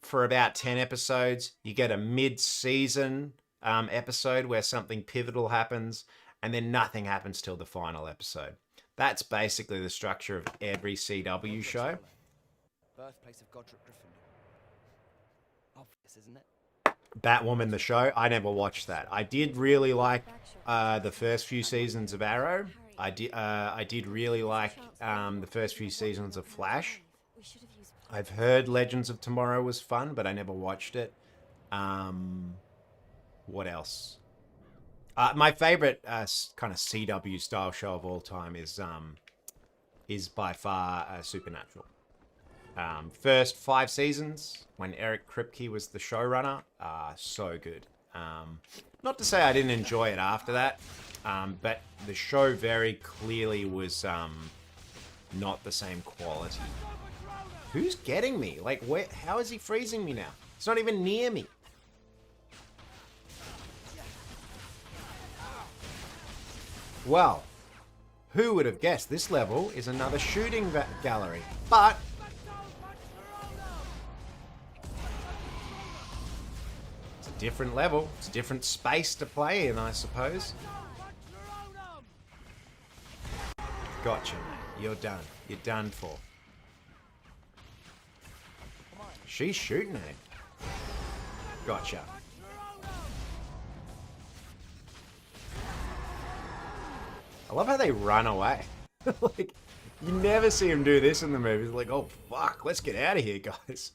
for about 10 episodes. You get a mid-season episode where something pivotal happens, and then nothing happens till the final episode. That's basically the structure of every CW show. Birthplace of Godric Gryffindor. Obvious, isn't it? Batwoman the show, I never watched that. I did really like the first few seasons of Arrow. I did really like the first few seasons of Flash. I've heard Legends of Tomorrow was fun, but I never watched it. What else? My favorite kind of CW style show of all time is by far Supernatural. First 5 seasons, when Eric Kripke was the showrunner, so good. Not to say I didn't enjoy it after that, but the show very clearly was not the same quality. Who's getting me? Like, where? How is he freezing me now? It's not even near me. Well, who would have guessed this level is another shooting gallery? But it's a different level. It's a different space to play in, I suppose. Gotcha, mate. You're done. You're done for. She's shooting at him. Gotcha. I love how they run away. Like, you never see them do this in the movies. Like, oh, fuck, let's get out of here, guys.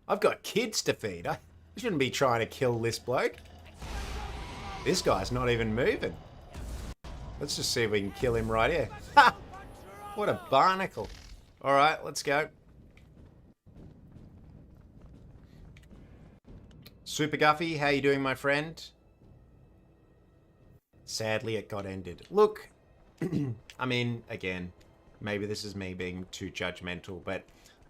I've got kids to feed. I shouldn't be trying to kill this bloke. This guy's not even moving. Let's just see if we can kill him right here. Ha! What a barnacle. All right, let's go. Super Guffy, how you doing, my friend? Sadly, it got ended. Look, I mean, again, maybe this is me being too judgmental, but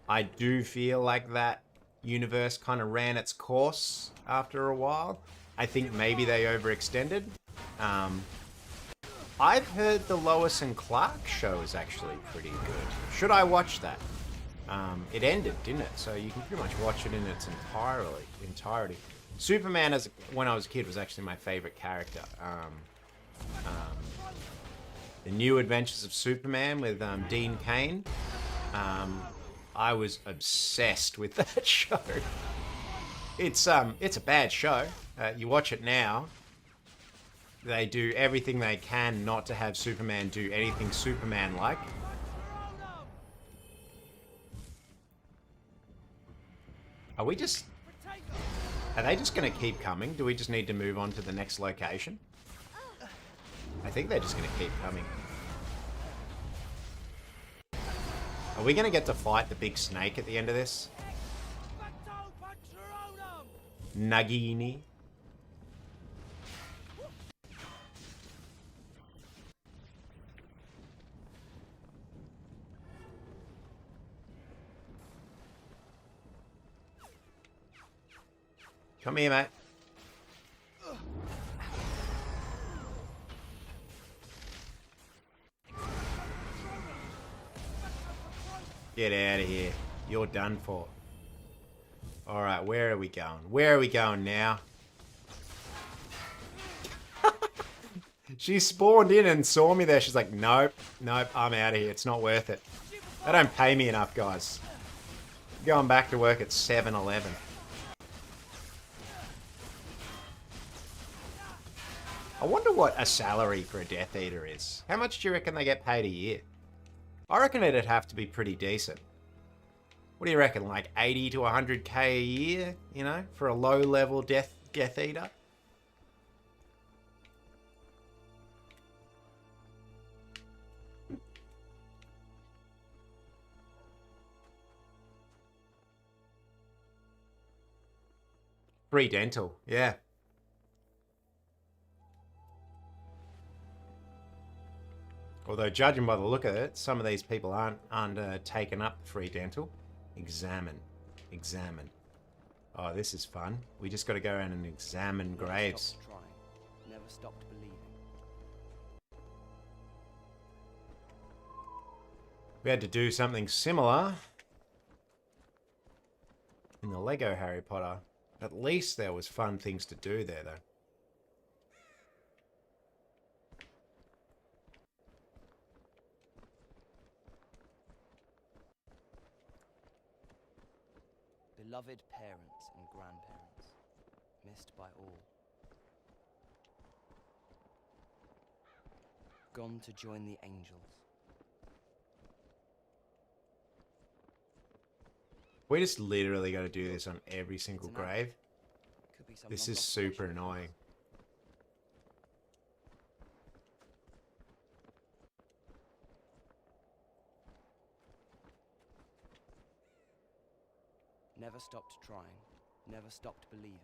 I do feel like that universe kind of ran its course after a while. I think maybe they overextended. I've heard the Lois and Clark show is actually pretty good. Should I watch that? It ended, didn't it? So you can pretty much watch it in its entirety. Superman, when I was a kid, was actually my favorite character. The New Adventures of Superman with Dean Cain. I was obsessed with that show. It's a bad show. You watch it now. They do everything they can not to have Superman do anything Superman-like. Are they just going to keep coming? Do we just need to move on to the next location? I think they're just going to keep coming. Are we going to get to fight the big snake at the end of this? Nagini. Come here, mate. Get out of here. You're done for. Alright, where are we going? Where are we going now? She spawned in and saw me there. She's like, nope, nope, I'm out of here. It's not worth it. They don't pay me enough, guys. I'm going back to work at 7-Eleven. I wonder what a salary for a Death Eater is. How much do you reckon they get paid a year? I reckon it'd have to be pretty decent. What do you reckon, like 80 to 100k a year, you know, for a low-level Death Eater? Free dental, yeah. Although, judging by the look of it, some of these people aren't taking up free dental. Examine. Oh, this is fun. We just got to go around and examine graves. Never stopped trying. Never stopped believing. We had to do something similar in the Lego Harry Potter. At least there was fun things to do there, though. Beloved parents and grandparents, missed by all. Gone to join the angels. We just literally got to do this on every single grave. Could be some This long is lost super connection. annoying. Never stopped trying. Never stopped believing.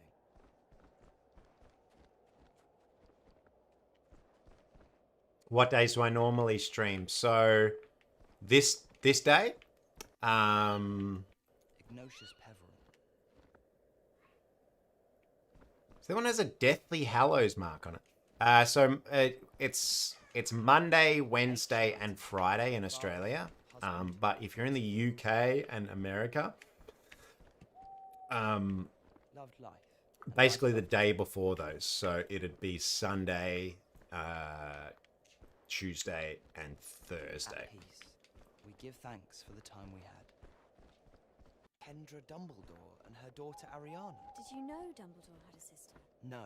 What days do I normally stream? So this day, Ignatius Peveril. so that one has a Deathly Hallows mark on it. It's Monday, Wednesday, and Friday in Australia. But if you're in the UK and America, Loved life. basically the day before those. So it'd be Sunday, Tuesday, and Thursday. At peace. We give thanks for the time we had. Kendra Dumbledore and her daughter Ariana. Did you know Dumbledore had a sister? No,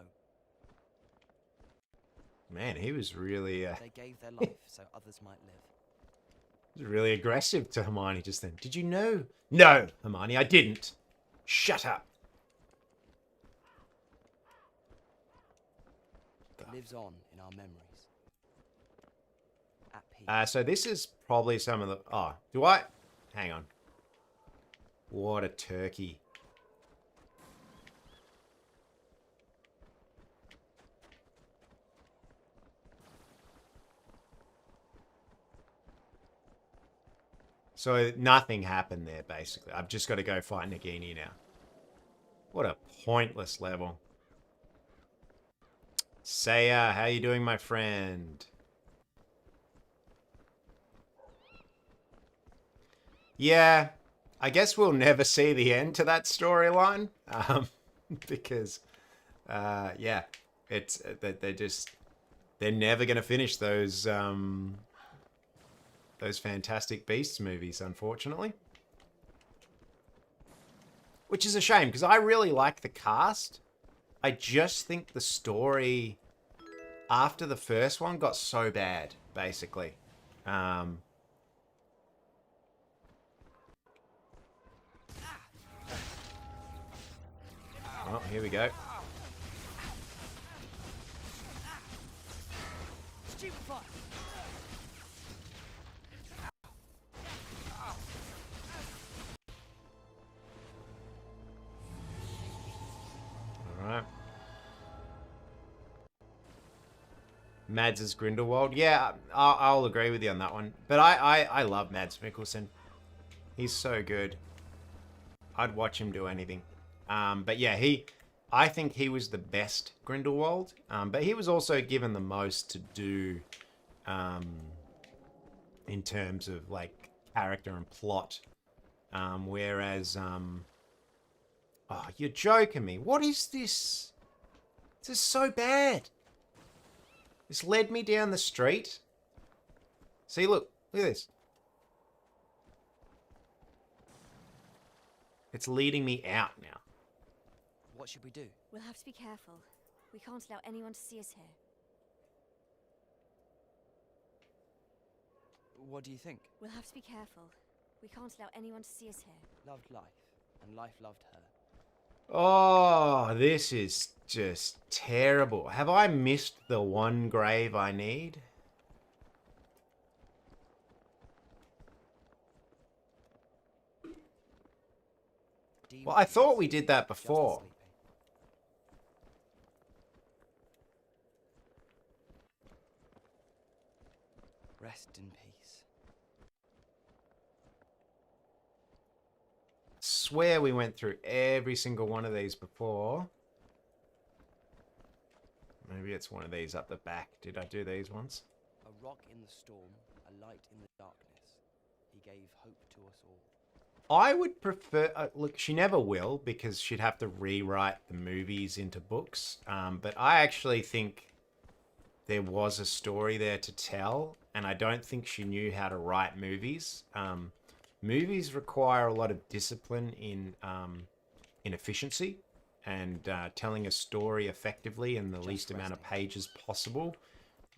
Man, he was really, they gave their life so others might live. really aggressive to Hermione just then. Did you know? No, Hermione, I didn't. Shut up. It lives on in our memories. At peace. So this is probably some of the... Oh, do I... Hang on. What a turkey. So nothing happened there, basically. I've just got to go fight Nagini now. What a pointless level. Saya, how you doing, my friend? Yeah, I guess we'll never see the end to that storyline, because, yeah, it's they're never gonna finish those Fantastic Beasts movies, unfortunately. Which is a shame, because I really like the cast. I just think the story after the first one got so bad, basically. Well, here we go. Alright. Mads' Grindelwald. Yeah, I'll agree with you on that one. But I love Mads Mikkelsen. He's so good. I'd watch him do anything. But yeah, I think he was the best Grindelwald. But he was also given the most to do in terms of like character and plot. Whereas oh, you're joking me. What is this? This is so bad. This led me down the street. See, look at this. It's leading me out now. What should we do? We'll have to be careful. We can't allow anyone to see us here. What do you think? We'll have to be careful. We can't allow anyone to see us here. Loved life, and life loved her. Oh, this is just terrible. Have I missed the one grave I need? Well, I thought we did that before. Rest in peace. Swear we went through every single one of these before. Maybe it's one of these up the back. Did I do these ones? A rock in the storm, a light in the darkness. He gave hope to us all. I would prefer... look, she never will, because she'd have to rewrite the movies into books. But I actually think there was a story there to tell, and I don't think she knew how to write movies. Movies require a lot of discipline in efficiency and telling a story effectively in the least amount of pages possible.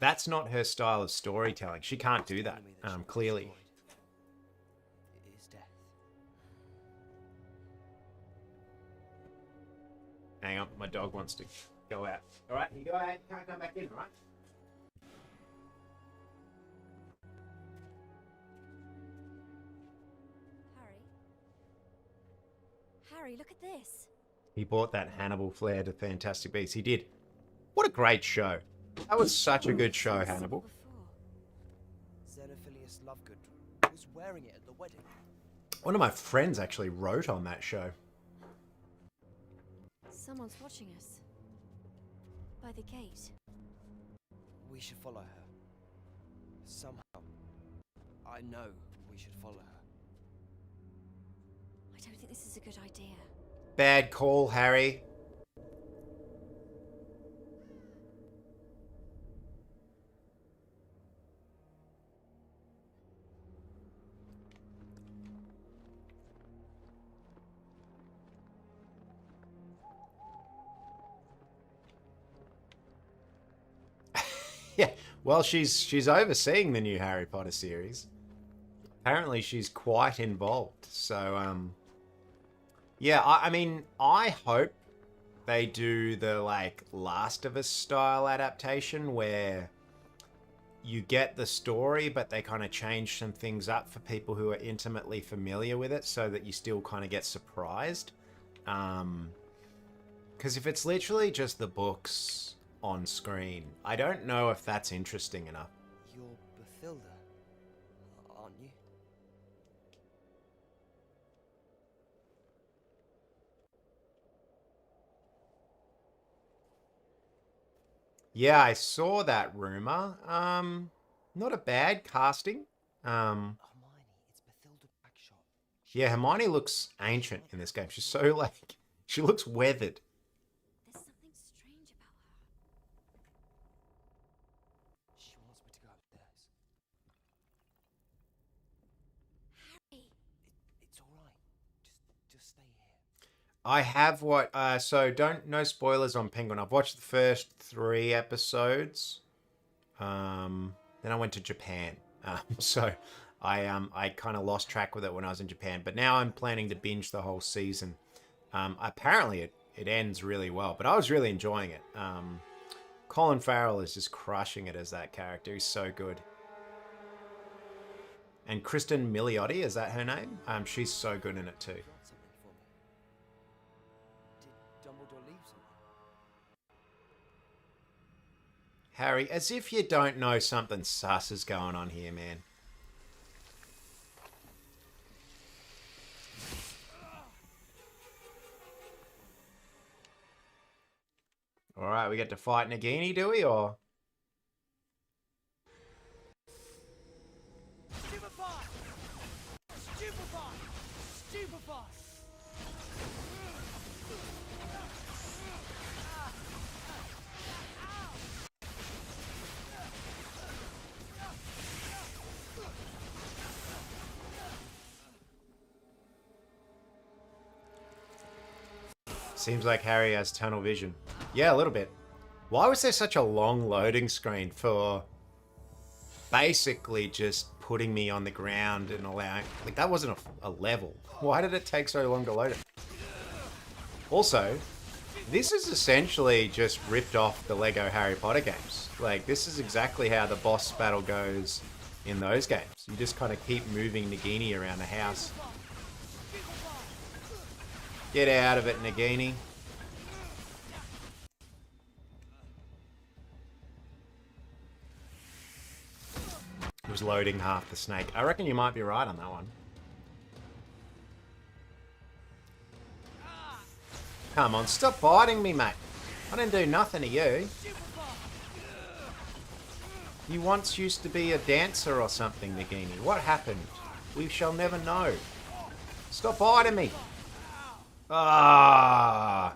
That's not her style of storytelling. She can't do that, clearly. It is death. Hang on, my dog wants to go out. All right, you go out. You can't come back in, all right? Harry, look at this. He bought that Hannibal flair to Fantastic Beasts. He did. What a great show. That was such a good show, Hannibal. Xenophilius Lovegood was wearing it at the wedding. One of my friends actually wrote on that show. Someone's watching us. By the gate. We should follow her. Somehow. I know we should follow her. I don't think this is a good idea. Bad call, Harry. Yeah, well, she's overseeing the new Harry Potter series. Apparently, she's quite involved. So, yeah, I mean, I hope they do the, like, Last of Us style adaptation where you get the story, but they kind of change some things up for people who are intimately familiar with it so that you still kind of get surprised. Because if it's literally just the books on screen, I don't know if that's interesting enough. You're Bathilda, aren't you? Yeah, I saw that rumor. Not a bad casting. Hermione, it's Bathilda Bagshot. Yeah, Hermione looks ancient in this game. She's so like, she looks weathered. There's something strange about her. She wants me to go upstairs. Harry! It's all right. Just stay here. I have what so no spoilers on Penguin. I've watched the first 3 episodes. Then I went to Japan. So I kind of lost track with it when I was in Japan, but now I'm planning to binge the whole season. Apparently it ends really well, but I was really enjoying it. Colin Farrell is just crushing it as that character. He's so good. And Kristen Milioti, is that her name? She's so good in it too. You got something for me? Did Dumbledore leave something? Harry, as if you don't know something sus is going on here, man. All right, we get to fight Nagini, do we, or? Stupefy! Stupefy! Stupefy! Seems like Harry has tunnel vision. Yeah, a little bit. Why was there such a long loading screen for basically just putting me on the ground and allowing... Like, that wasn't a level. Why did it take so long to load it? Also, this is essentially just ripped off the Lego Harry Potter games. Like, this is exactly how the boss battle goes in those games. You just kind of keep moving Nagini around the house. Get out of it, Nagini. It was loading half the snake. I reckon you might be right on that one. Come on, stop biting me, mate. I didn't do nothing to you. You once used to be a dancer or something, Nagini. What happened? We shall never know. Stop biting me. Ah.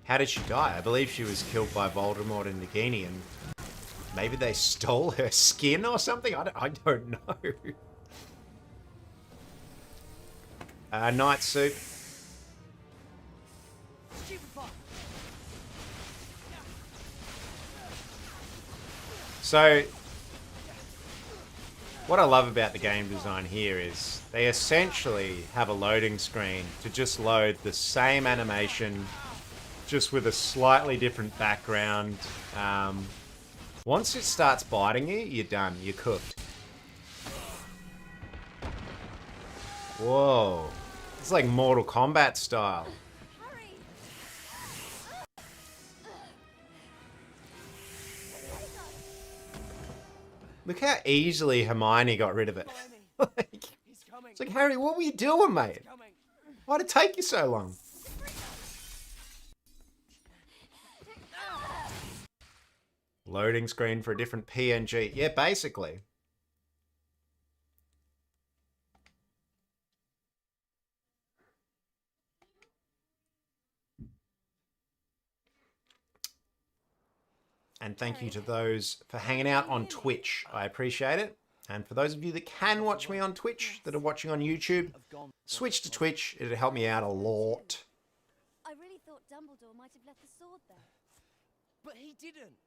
How did she die? I believe she was killed by Voldemort and Nagini, and maybe they stole her skin or something? I don't know. Night suit. So, what I love about the game design here is they essentially have a loading screen to just load the same animation, just with a slightly different background. Once it starts biting you, you're done. You're cooked. Whoa. It's like Mortal Kombat style. Harry! Look how easily Hermione got rid of it. Like, He's coming. it's like, Harry, what were you doing, mate? Coming. Why'd it take you so long? Loading screen for a different PNG. Yeah, basically. And thank you to those for hanging out on Twitch. I appreciate it. And for those of you that can watch me on Twitch, that are watching on YouTube, switch to Twitch. It'll help me out a lot. I really thought Dumbledore might have left the sword there. But he didn't.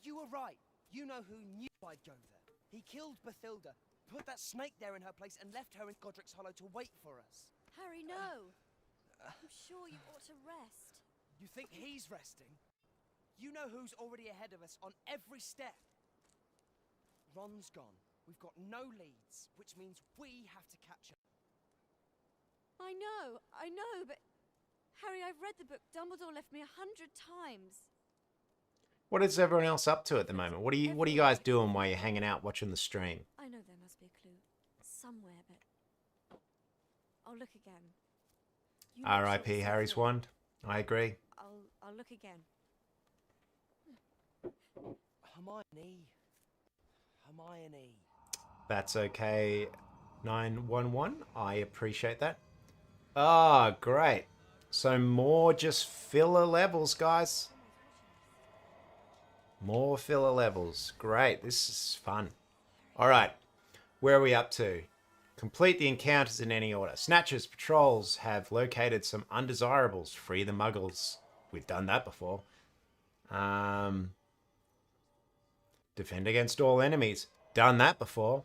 You were right. You know who knew I'd go there. He killed Bathilda, put that snake there in her place, and left her in Godric's Hollow to wait for us. Harry, no. I'm sure you ought to rest. You think he's resting? You know who's already ahead of us on every step. Ron's gone. We've got no leads, which means we have to catch up. I know, but... Harry, I've read the book. Dumbledore left me 100 times. What is everyone else up to at the moment? What are you guys doing while you're hanging out watching the stream? I know there must be a clue somewhere, but I'll look again. You make sure R.I.P. it's Harry's secure. wand. I agree. I'll look again. Hermione. That's okay. 911. I appreciate that. Ah, great. So more just filler levels, guys. More filler levels. Great. This is fun. All right. Where are we up to? Complete the encounters in any order. Snatchers, patrols have located some undesirables. Free the muggles. We've done that before. Defend against all enemies. Done that before.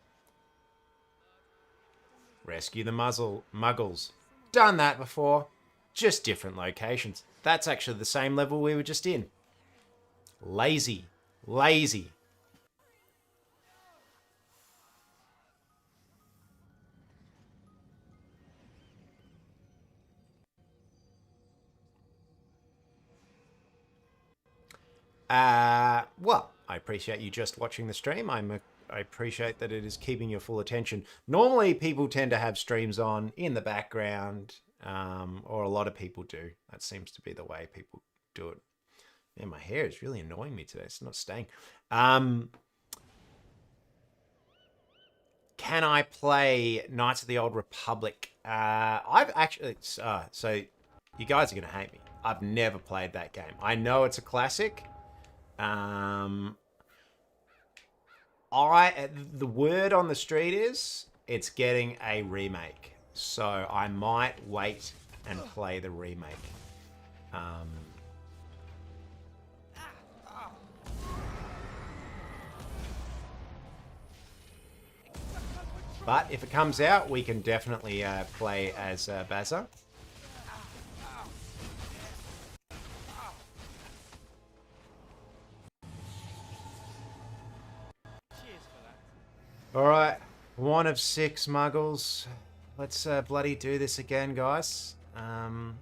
Rescue the muggles. Done that before. Just different locations. That's actually the same level we were just in. Lazy. Lazy. Well, I appreciate you just watching the stream. I appreciate that it is keeping your full attention. Normally, people tend to have streams on in the background, or a lot of people do. That seems to be the way people do it. Yeah, my hair is really annoying me today. It's not staying. Can I play Knights of the Old Republic? I've actually... so you guys are going to hate me. I've never played that game. I know it's a classic. The word on the street is it's getting a remake. So I might wait and play the remake. But if it comes out, we can definitely play as Bazza. Alright, 1 of 6 muggles. Let's bloody do this again, guys. Can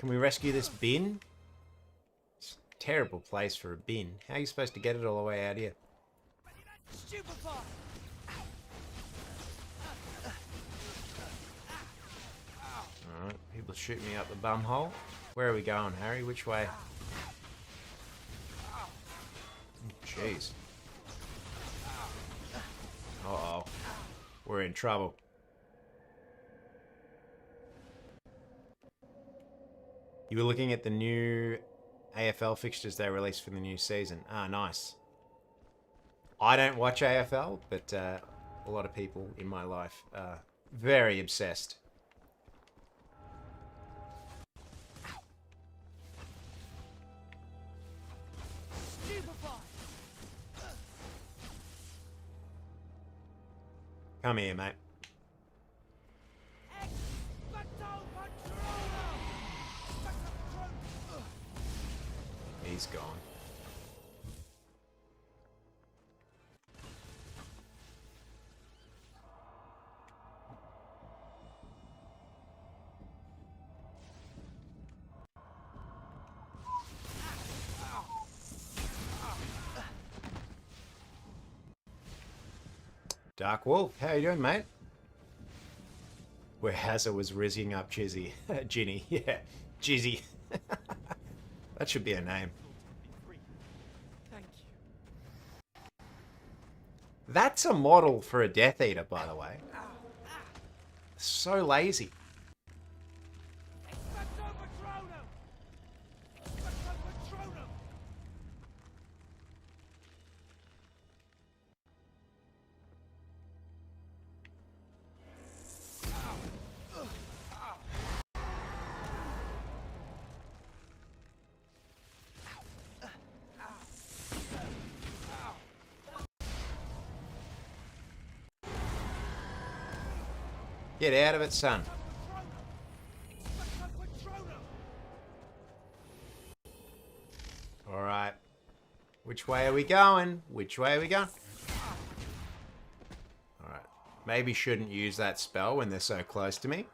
we rescue this bin? It's a terrible place for a bin. How are you supposed to get it all the way out here? Alright, people shoot me up the bum hole. Where are we going, Harry? Which way? Jeez. Uh-oh. We're in trouble. You were looking at the new AFL fixtures they released for the new season. Ah, nice. I don't watch AFL, but a lot of people in my life are very obsessed. Come here, mate. He's gone. Dark Wolf, how you doing, mate? Where Hazza was rizzing up Chizzy. Ginny, yeah. Jizzy. That should be a name. Thank you. That's a model for a Death Eater, by the way. So lazy. Get out of it, son. Alright. Which way are we going? Which way are we going? Alright. Maybe shouldn't use that spell when they're so close to me.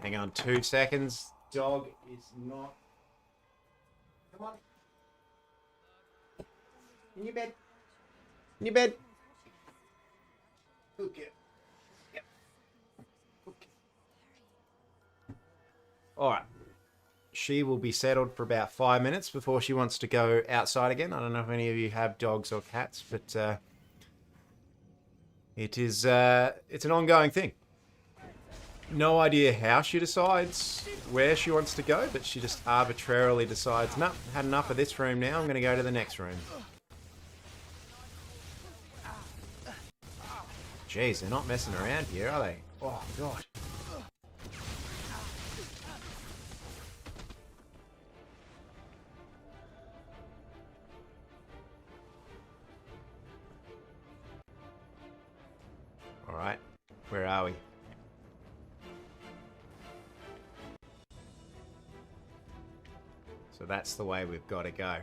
Hang on 2 seconds. Dog is not... Come on. In your bed. In your bed. Good girl. Yep. Good girl. Alright. She will be settled for about 5 minutes before she wants to go outside again. I don't know if any of you have dogs or cats, but it's an ongoing thing. No idea how she decides where she wants to go, but she just arbitrarily decides, no, had enough of this room now, I'm going to go to the next room. Jeez, they're not messing around here, are they? Oh, God. Alright, where are we? So that's the way we've got to go.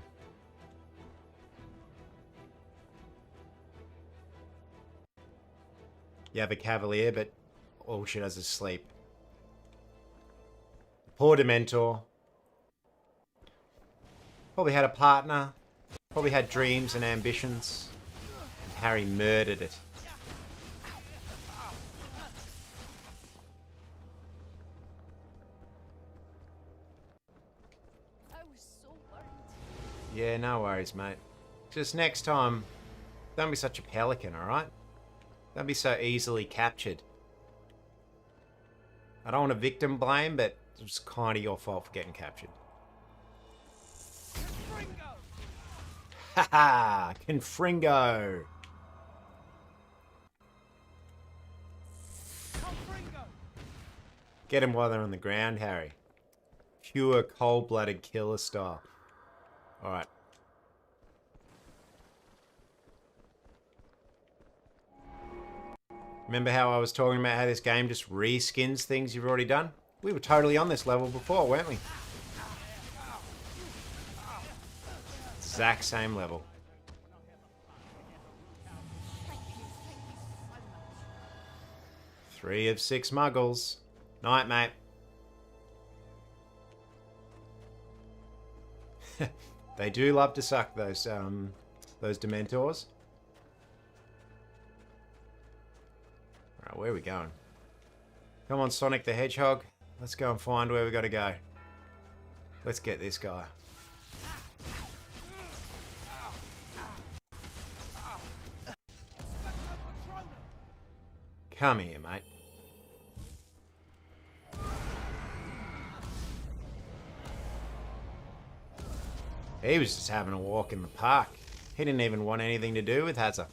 You have a cavalier, but all she does is sleep. Poor Dementor. Probably had a partner. Probably had dreams and ambitions. And Harry murdered it. Yeah, no worries, mate. Just next time, don't be such a pelican, alright? Don't be so easily captured. I don't want to victim blame, but it was kind of your fault for getting captured. Haha! Confringo! Get him while they're on the ground, Harry. Pure cold-blooded killer style. Alright. Remember how I was talking about how this game just reskins things you've already done? We were totally on this level before, weren't we? Exact same level. Three of 6 muggles. Night, mate. They do love to suck those Dementors. Alright, where are we going? Come on, Sonic the Hedgehog. Let's go and find where we got to go. Let's get this guy. Come here, mate. He was just having a walk in the park. He didn't even want anything to do with Hazza.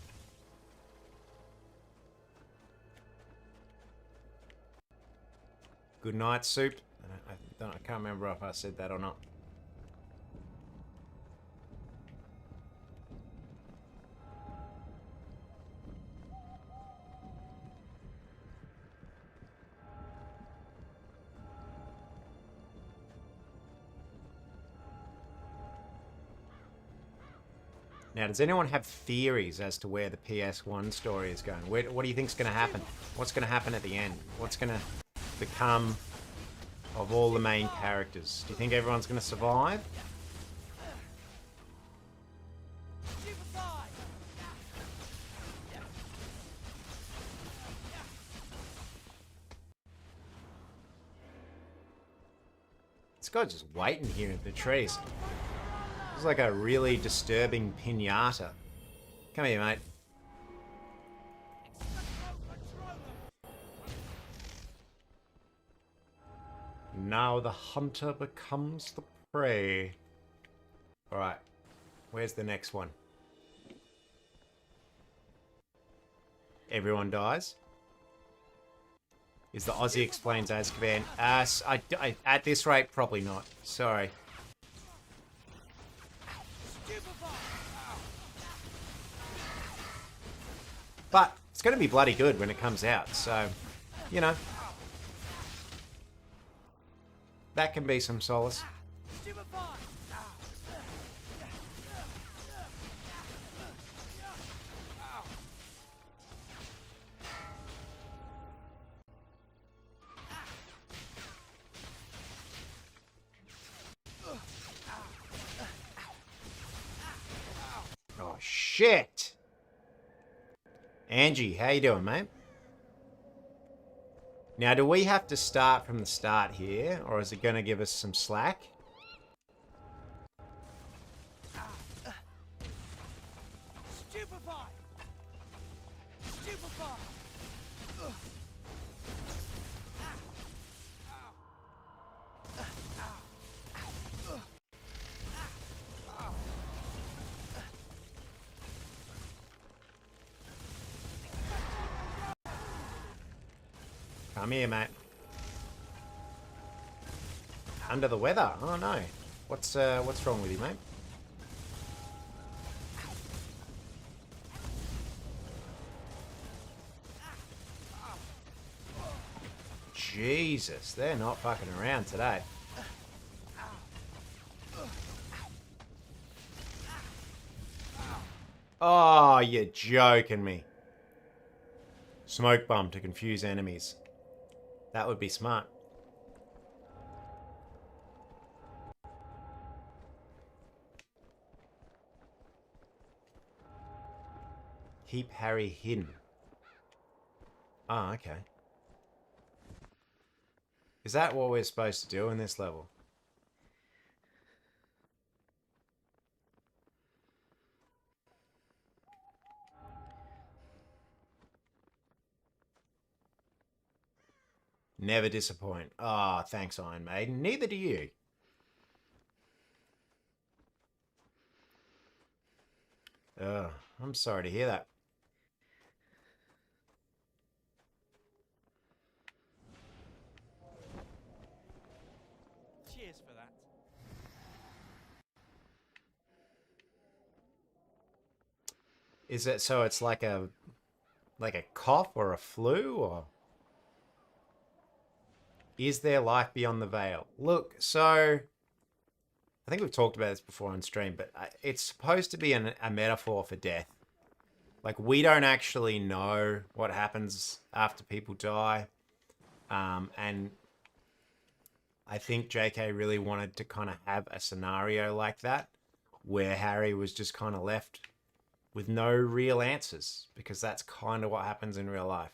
Good night, Soup. I can't remember if I said that or not. Now, does anyone have theories as to where the PS1 story is going? What do you think's going to happen? What's going to happen at the end? What's going to become of all the main characters? Do you think everyone's going to survive? This guy's just waiting here in the trees. It's like a really disturbing pinata. Come here, mate. Now the hunter becomes the prey. Alright. Where's the next one? Everyone dies? Is the Aussie Explains Azkaban? At this rate, probably not. Sorry. But it's going to be bloody good when it comes out, so, you know. That can be some solace. shit. Angie, how you doing, mate? Now, do we have to start from the start here, or is it going to give us some slack? Stupefy! Stupefy! Come here, mate. Under the weather? Oh no. What's wrong with you, mate? Jesus, they're not fucking around today. Oh, you're joking me. Smoke bomb to confuse enemies. That would be smart. Keep Harry hidden. Oh, okay. Is that what we're supposed to do in this level? Never disappoint. Ah, oh, thanks, Iron Maiden. Neither do you. Ugh, I'm sorry to hear that. Cheers for that. Is it so it's like a cough or a flu, or is there life beyond the veil? Look, so I think we've talked about this before on stream, but it's supposed to be a metaphor for death. Like, we don't actually know what happens after people die. And I think JK really wanted to kind of have a scenario like that, where Harry was just kind of left with no real answers, because that's kind of what happens in real life.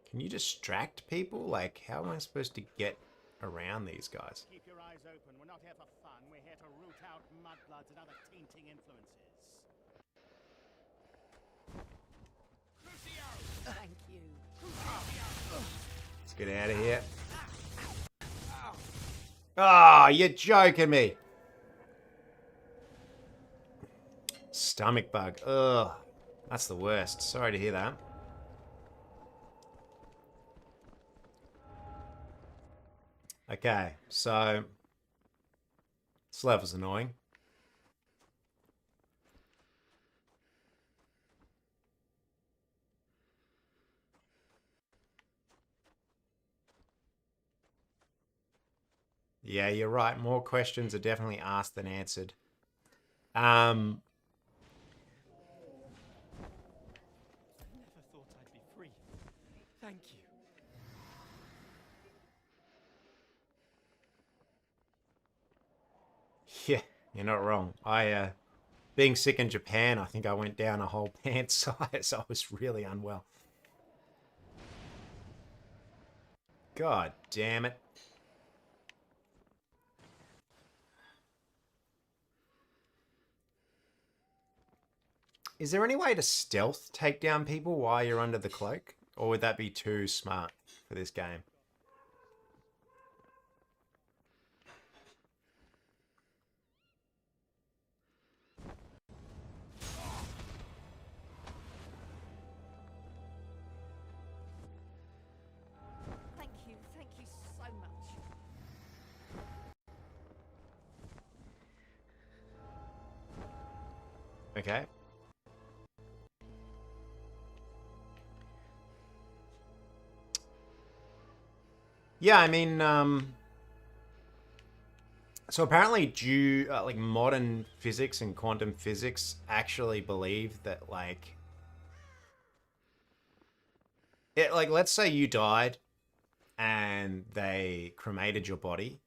Can you distract people? Like, how am I supposed to get around these guys? Keep your eyes open. We're not here for fun. We're here to root out mudbloods and other tainting influences. Thank you. Let's get out of here. Oh, you're joking me. Stomach bug. Ugh. That's the worst. Sorry to hear that. Okay, so this level's annoying. Yeah, you're right. More questions are definitely asked than answered. I never thought I'd be free. Thank you. Yeah, you're not wrong. Being sick in Japan, I think I went down a whole pant size. I was really unwell. God damn it. Is there any way to stealth take down people while you're under the cloak? Or would that be too smart for this game? Thank you so much. Okay. Yeah, I mean, So apparently, like modern physics and quantum physics actually believe that like let's say you died and they cremated your body.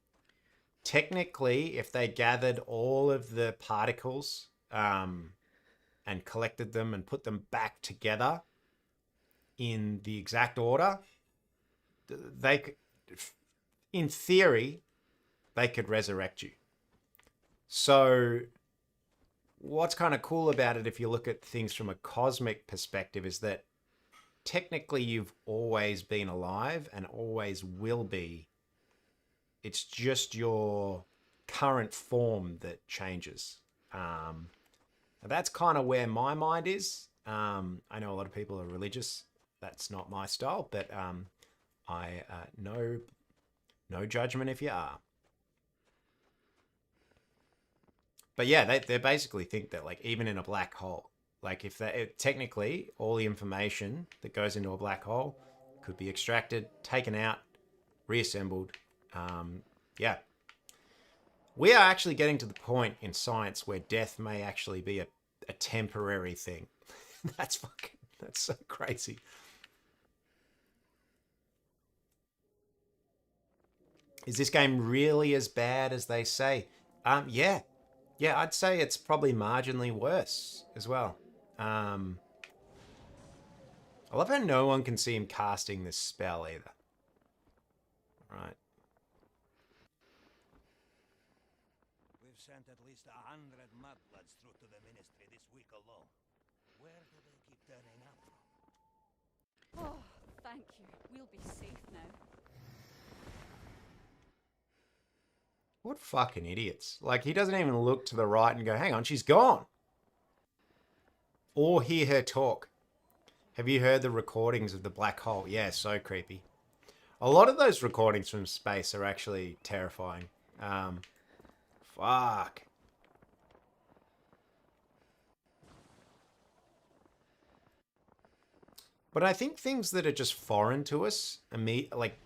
Technically, if they gathered all of the particles and collected them and put them back together in the exact order, they could, in theory, they could resurrect you. So what's kind of cool about it, if you look at things from a cosmic perspective, is that technically you've always been alive and always will be. It's just your current form that changes. That's kind of where my mind is. I know a lot of people are religious. That's not my style, but I no judgment if you are. But yeah, they basically think that like even in a black hole, like if technically all the information that goes into a black hole could be extracted, taken out, reassembled. Yeah. We are actually getting to the point in science where death may actually be a temporary thing. That's so crazy. Is this game really as bad as they say? Yeah. Yeah, I'd say it's probably marginally worse as well. I love how no one can see him casting this spell either. Right. We've sent at least 100 mudbloods through to the ministry this week alone. Where do they keep turning up from? Oh, thank you. We'll be safe now. What fucking idiots. Like, he doesn't even look to the right and go, hang on, she's gone. Or hear her talk. Have you heard the recordings of the black hole? Yeah, so creepy. A lot of those recordings from space are actually terrifying. Fuck. But I think things that are just foreign to us, like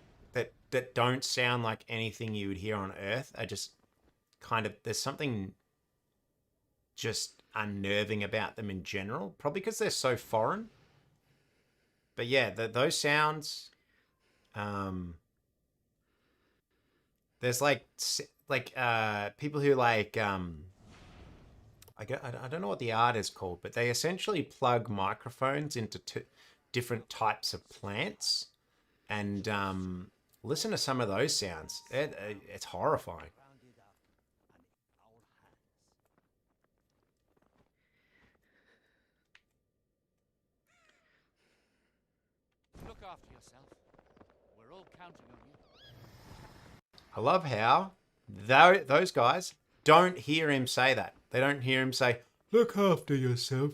that don't sound like anything you would hear on Earth, are just kind of, there's something just unnerving about them in general. Probably because they're so foreign. But yeah, those sounds. There's like people who like I don't know what the art is called, but they essentially plug microphones into different types of plants, and listen to some of those sounds. It's horrifying. Rounded up and in our hands. Look after yourself. We're all counting on you. I love how those guys don't hear him say that. They don't hear him say, "Look after yourself.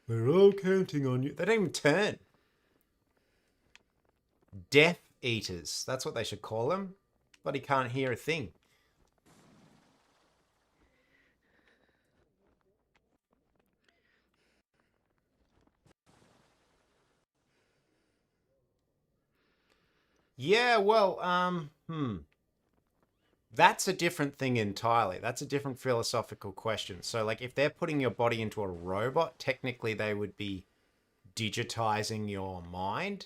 We're all counting on you." They don't even turn. Death eaters. That's what they should call them. But he can't hear a thing. Yeah, well, that's a different thing entirely. That's a different philosophical question. So, like, if they're putting your body into a robot, technically they would be digitizing your mind.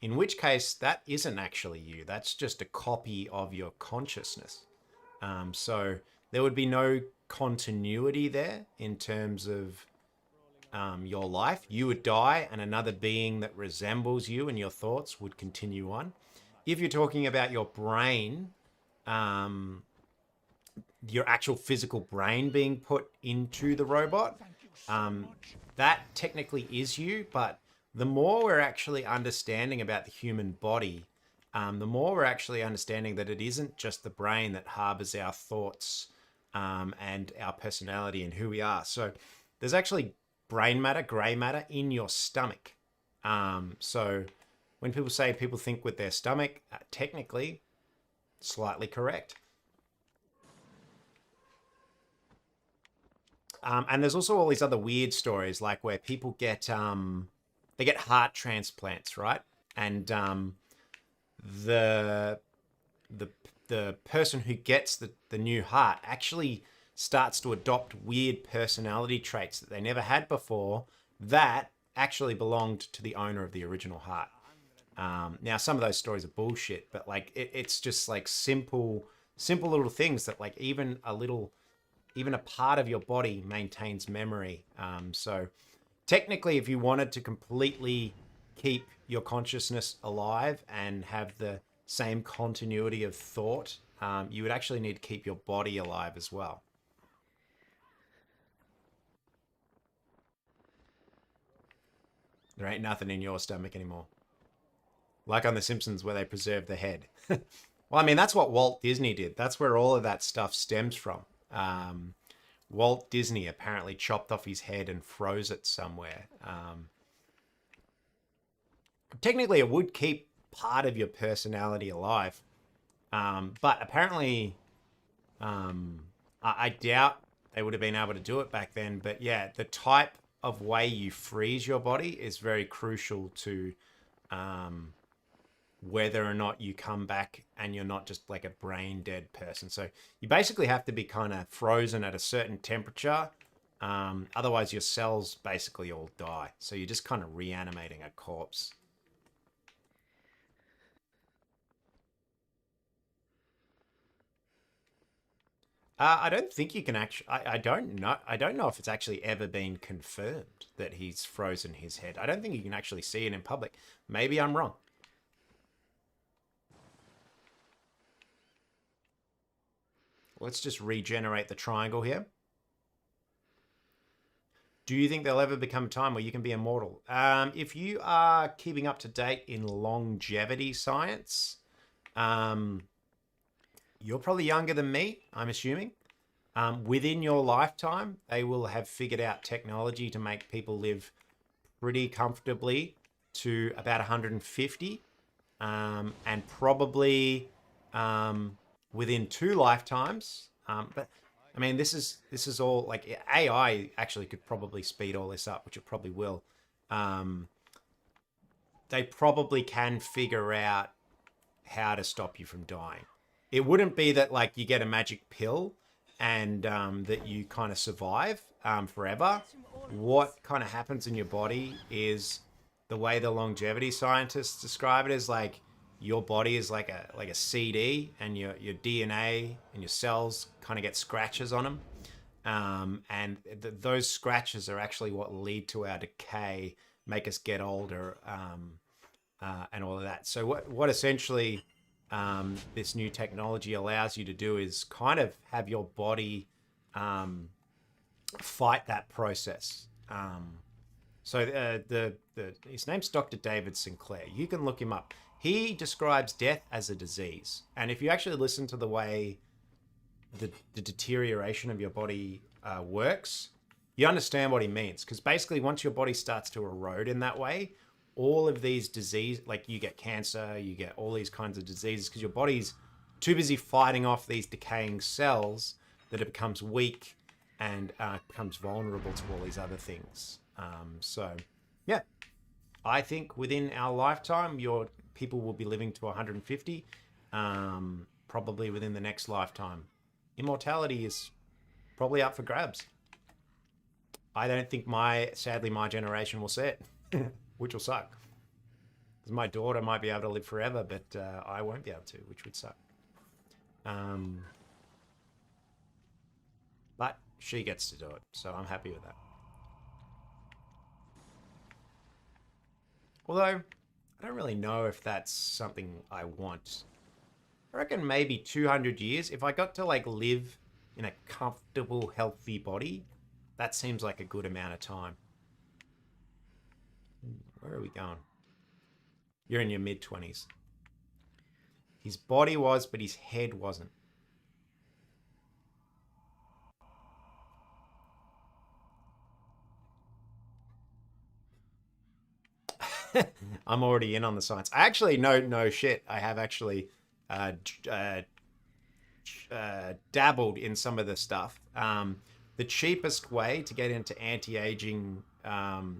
In which case, that isn't actually you. That's just a copy of your consciousness. So there would be no continuity there in terms of your life. You would die, and another being that resembles you and your thoughts would continue on. If you're talking about your brain, your actual physical brain being put into the robot, that technically is you. But the more we're actually understanding about the human body, the more we're actually understanding that it isn't just the brain that harbors our thoughts and our personality and who we are. So there's actually brain matter, grey matter in your stomach. So when people say people think with their stomach, technically, slightly correct. And there's also all these other weird stories, like where people get they get heart transplants, right? And the the person who gets the new heart actually starts to adopt weird personality traits that they never had before that actually belonged to the owner of the original heart. Now, some of those stories are bullshit, but like it's just like simple little things that like even a part of your body maintains memory. So technically, if you wanted to completely keep your consciousness alive and have the same continuity of thought, you would actually need to keep your body alive as well. There ain't nothing in your stomach anymore. Like on The Simpsons where they preserve the head. Well, I mean, that's what Walt Disney did. That's where all of that stuff stems from. Walt Disney apparently chopped off his head and froze it somewhere. Technically, it would keep part of your personality alive. But apparently, I doubt they would have been able to do it back then. But yeah, the type of way you freeze your body is very crucial to whether or not you come back and you're not just like a brain dead person. So you basically have to be kind of frozen at a certain temperature. Otherwise, your cells basically all die. So you're just kind of reanimating a corpse. I don't think you can actually. I don't know. I don't know if it's actually ever been confirmed that he's frozen his head. I don't think you can actually see it in public. Maybe I'm wrong. Let's just regenerate the triangle here. Do you think there'll ever become a time where you can be immortal? If you are keeping up to date in longevity science, you're probably younger than me, I'm assuming. Within your lifetime, they will have figured out technology to make people live pretty comfortably to about 150. And probably within 2 lifetimes. But I mean, this is all like AI actually could probably speed all this up, which it probably will. They probably can figure out how to stop you from dying. It wouldn't be that like you get a magic pill and that you kind of survive forever. What kind of happens in your body is the way the longevity scientists describe it is like your body is like a CD, and your DNA and your cells kind of get scratches on them, and those scratches are actually what lead to our decay, make us get older, and all of that. So what essentially this new technology allows you to do is kind of have your body fight that process. So his name's Dr. David Sinclair. You can look him up. He describes death as a disease. And if you actually listen to the way the deterioration of your body works, you understand what he means. Because basically once your body starts to erode in that way, all of these diseases, like you get cancer, you get all these kinds of diseases because your body's too busy fighting off these decaying cells that it becomes weak and becomes vulnerable to all these other things. So, yeah, I think within our lifetime, people will be living to 150, probably within the next lifetime. Immortality is probably up for grabs. I don't think sadly my generation will see it, which will suck. Because my daughter might be able to live forever, but I won't be able to, which would suck. But she gets to do it, so I'm happy with that. Although, I don't really know if that's something I want. I reckon maybe 200 years. If I got to like live in a comfortable, healthy body, that seems like a good amount of time. Where are we going? You're in your mid-20s. His body was, but his head wasn't. I'm already in on the science. I actually, no shit. I have actually dabbled in some of the stuff. The cheapest way to get into anti-aging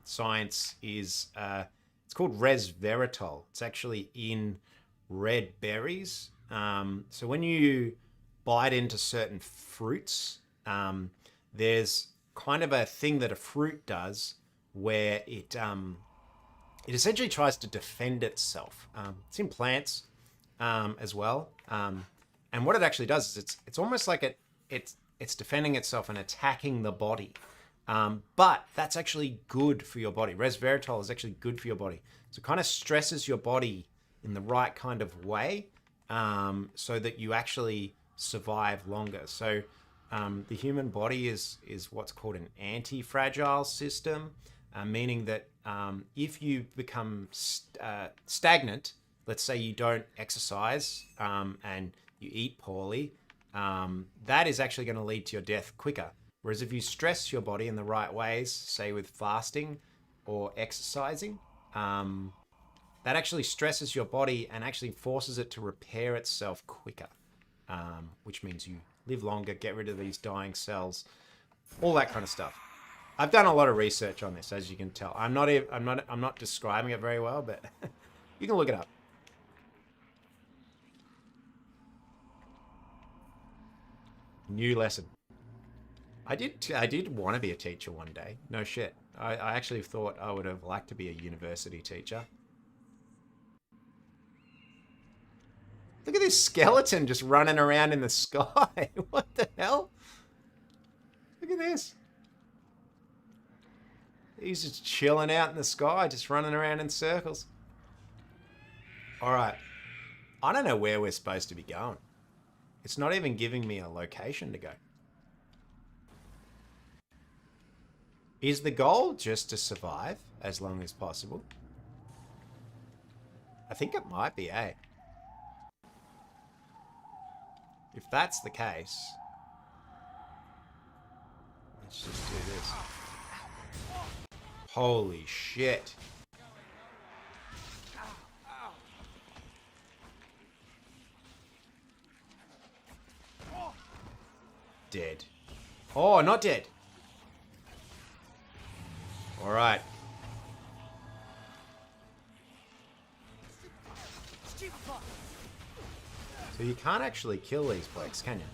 science is it's called resveratrol. It's actually in red berries. So when you bite into certain fruits, there's kind of a thing that a fruit does where it essentially tries to defend itself. It's in plants as well, and what it actually does is it's almost like it's defending itself and attacking the body. But that's actually good for your body. Resveratrol is actually good for your body. So it kind of stresses your body in the right kind of way, so that you actually survive longer. So the human body is what's called an anti-fragile system, meaning that if you become stagnant, let's say you don't exercise and you eat poorly, that is actually going to lead to your death quicker. Whereas if you stress your body in the right ways, say with fasting or exercising, that actually stresses your body and actually forces it to repair itself quicker, which means you live longer, get rid of these dying cells, all that kind of stuff. I've done a lot of research on this, as you can tell. I'm not describing it very well, but you can look it up. New lesson. I did want to be a teacher one day. No shit. I actually thought I would have liked to be a university teacher. Look at this skeleton just running around in the sky. What the hell? Look at this. He's just chilling out in the sky, just running around in circles. Alright. I don't know where we're supposed to be going. It's not even giving me a location to go. Is the goal just to survive as long as possible? I think it might be, eh? If that's the case, let's just do this. Holy shit. Dead. Oh, not dead. All right. So you can't actually kill these blokes, can you?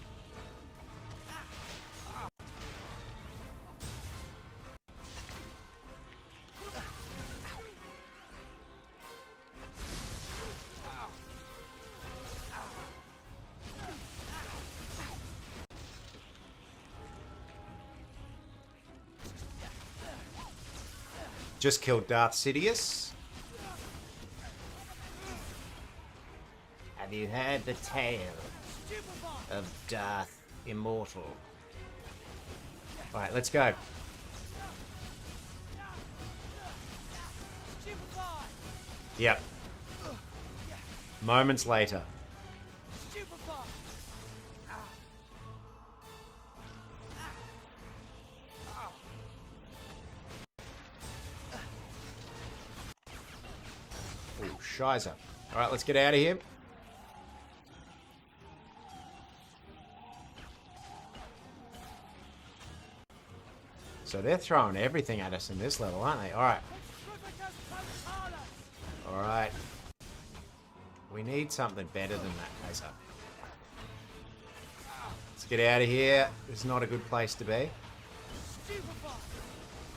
Just killed Darth Sidious. Have you heard the tale of Darth Immortal? Alright, let's go. Yep. Moments later. Oh, shizer. Alright, let's get out of here. So they're throwing everything at us in this level, aren't they? Alright. Alright. We need something better than that, Kaiser. Let's get out of here. This is not a good place to be.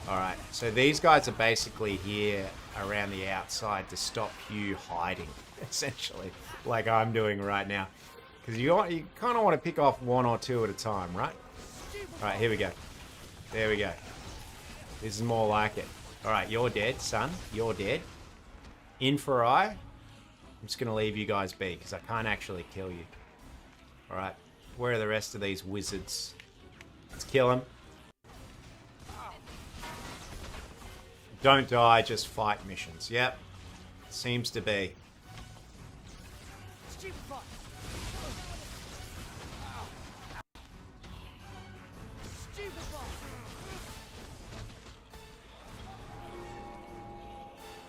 Alright, so these guys are basically here around the outside to stop you hiding, essentially, like I'm doing right now. Because you kind of want to pick off one or two at a time, right? Alright, here we go. There we go. This is more like it. Alright, you're dead, son. You're dead. In for eye. I'm just going to leave you guys be, because I can't actually kill you. Alright, where are the rest of these wizards? Let's kill them. Don't die, just fight missions. Yep. Seems to be.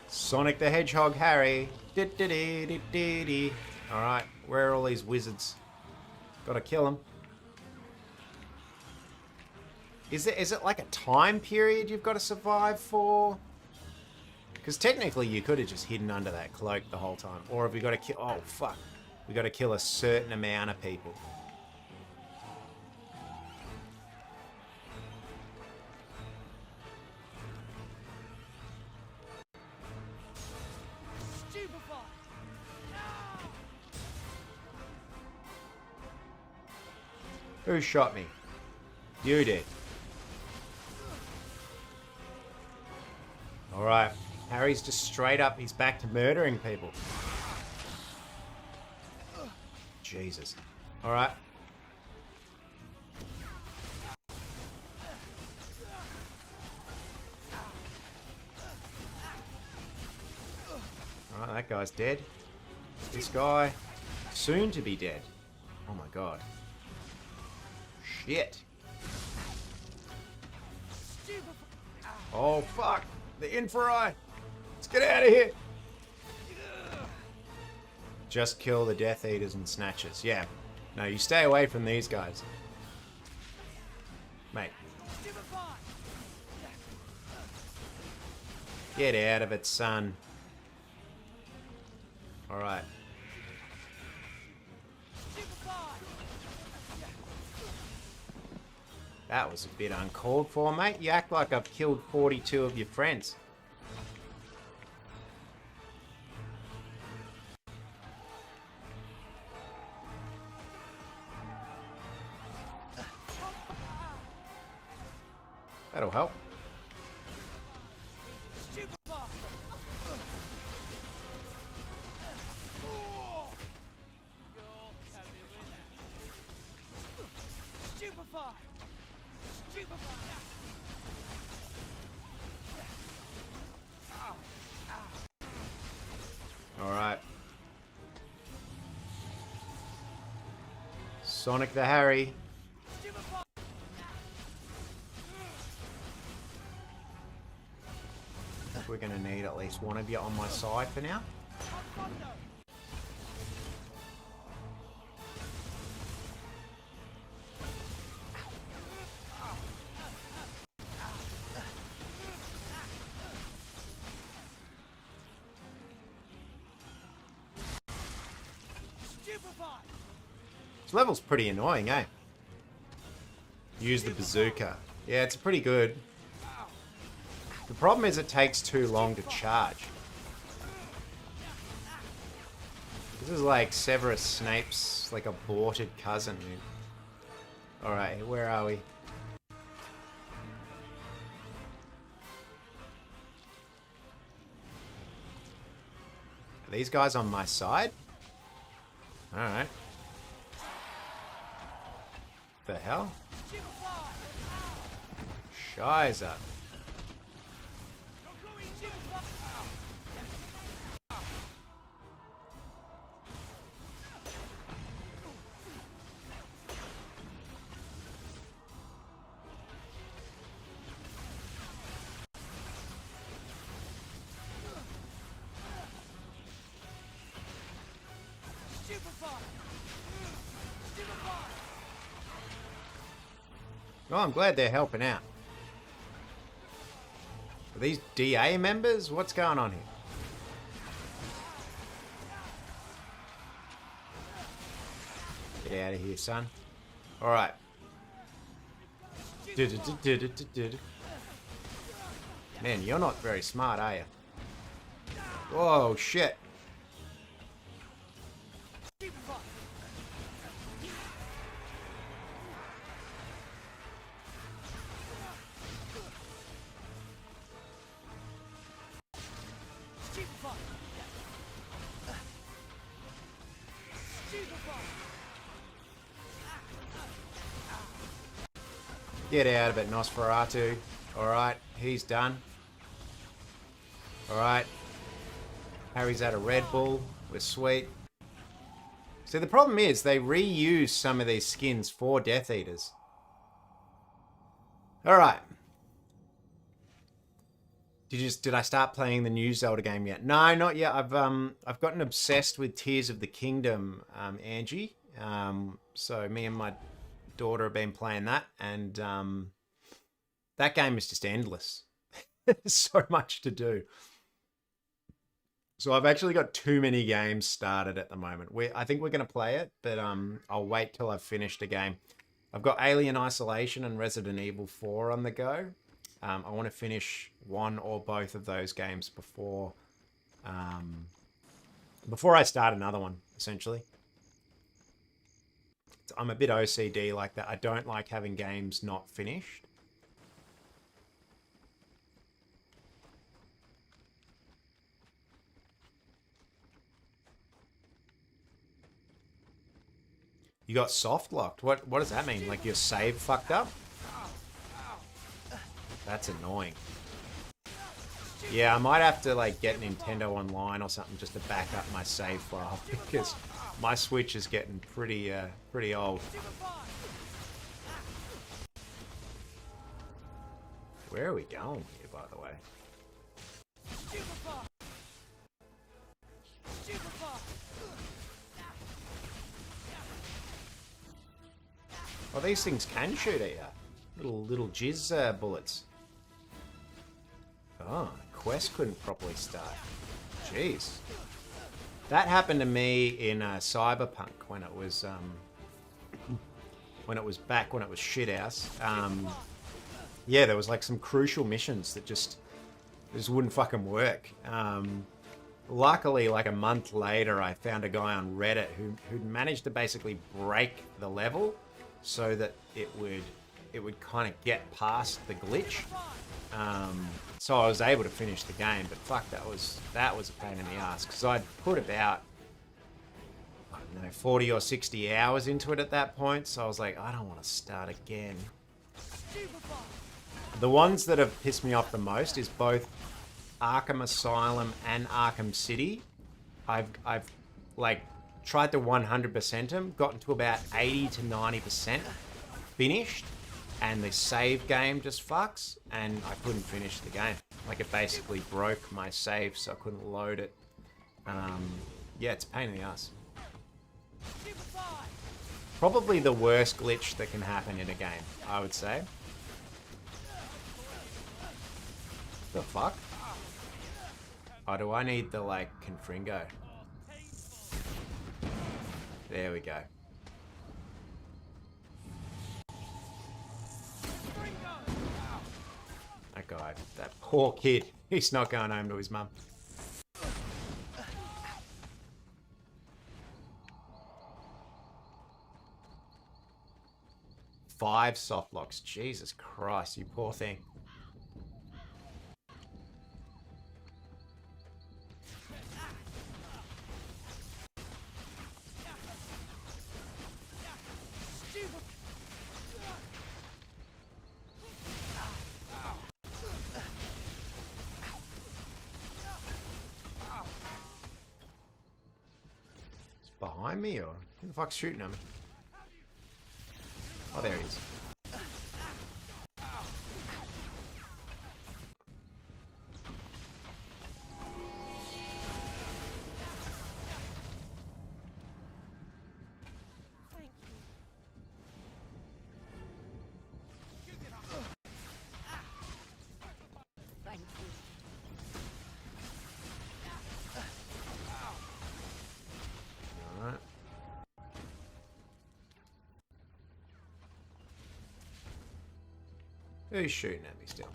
Sonic the Hedgehog Harry. Alright, where are all these wizards? Gotta kill them. Is it like a time period you've got to survive for? Because technically you could have just hidden under that cloak the whole time. Or have you got to kill... Oh, fuck. We got to kill a certain amount of people. Who shot me? You did. Alright. Harry's just straight up. He's back to murdering people. Jesus. Alright. Alright, that guy's dead. This guy, soon to be dead. Oh my god. Shit. Oh fuck. The Inferi. Let's get out of here. Just kill the Death Eaters and Snatchers. Yeah. No, you stay away from these guys. Mate. Get out of it, son. Alright. That was a bit uncalled for, mate. You act like I've killed 42 of your friends. That'll help. Alright. Sonic the Harry. We're going to need at least one of you on my side for now. This level's pretty annoying, eh? Use the bazooka. Yeah, it's pretty good. The problem is it takes too long to charge. This is like Severus Snape's like aborted cousin. Alright, where are we? Are these guys on my side? Alright. The hell? Shiza. Well, I'm glad they're helping out. Are these DA members? What's going on here? Get out of here, son. Alright. Man, you're not very smart, are you? Whoa, shit. Get out of it, Nosferatu. Alright, he's done. Alright. Harry's out of Red Bull. We're sweet. See, the problem is they reuse some of these skins for Death Eaters. Alright. Did I start playing the new Zelda game yet? No, not yet. I've gotten obsessed with Tears of the Kingdom, Angie. So me and my daughter have been playing that, and that game is just endless. There's so much to do. So I've actually got too many games started at the moment. I think we're going to play it, but I'll wait till I've finished a game. I've got Alien Isolation and Resident Evil 4 on the go. I want to finish one or both of those games before I start another one, essentially. I'm a bit OCD like that. I don't like having games not finished. You got soft locked. What does that mean? Like your save fucked up? That's annoying. Yeah, I might have to like get Nintendo Online or something just to back up my save file because my Switch is getting pretty old. Where are we going here, by the way? Oh, these things can shoot at you. Little jizz bullets. Oh, quest couldn't properly start. Jeez. That happened to me in Cyberpunk when it was back when it was shithouse. Yeah, there was like some crucial missions that just wouldn't fucking work. Luckily, like a month later, I found a guy on Reddit who'd managed to basically break the level so that it would kind of get past the glitch. So I was able to finish the game, but fuck, that was a pain in the ass because I'd put about, I don't know, 40 or 60 hours into it at that point. So I was like, I don't want to start again. The ones that have pissed me off the most is both Arkham Asylum and Arkham City. I've like tried to 100% them, gotten to about 80 to 90% finished, and the save game just fucks, and I couldn't finish the game. Like it basically broke my save, so I couldn't load it. Yeah, it's a pain in the ass. Probably the worst glitch that can happen in a game, I would say. The fuck? Oh, do I need the, like, Confringo? There we go. That guy, that poor kid. He's not going home to his mum. Five soft locks. Jesus Christ, you poor thing. Behind me, or who the fuck's shooting at me? Oh, there he is. Thank you. Alright. Who's shooting at me still?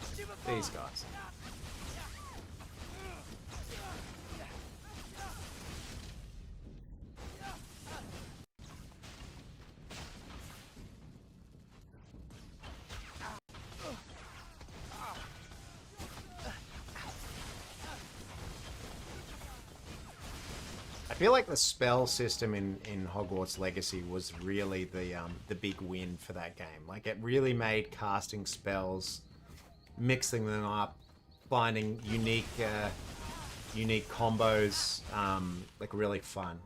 These guys. I feel like the spell system in Hogwarts Legacy was really the big win for that game. Like it really made casting spells, mixing them up, finding unique combos, like really fun.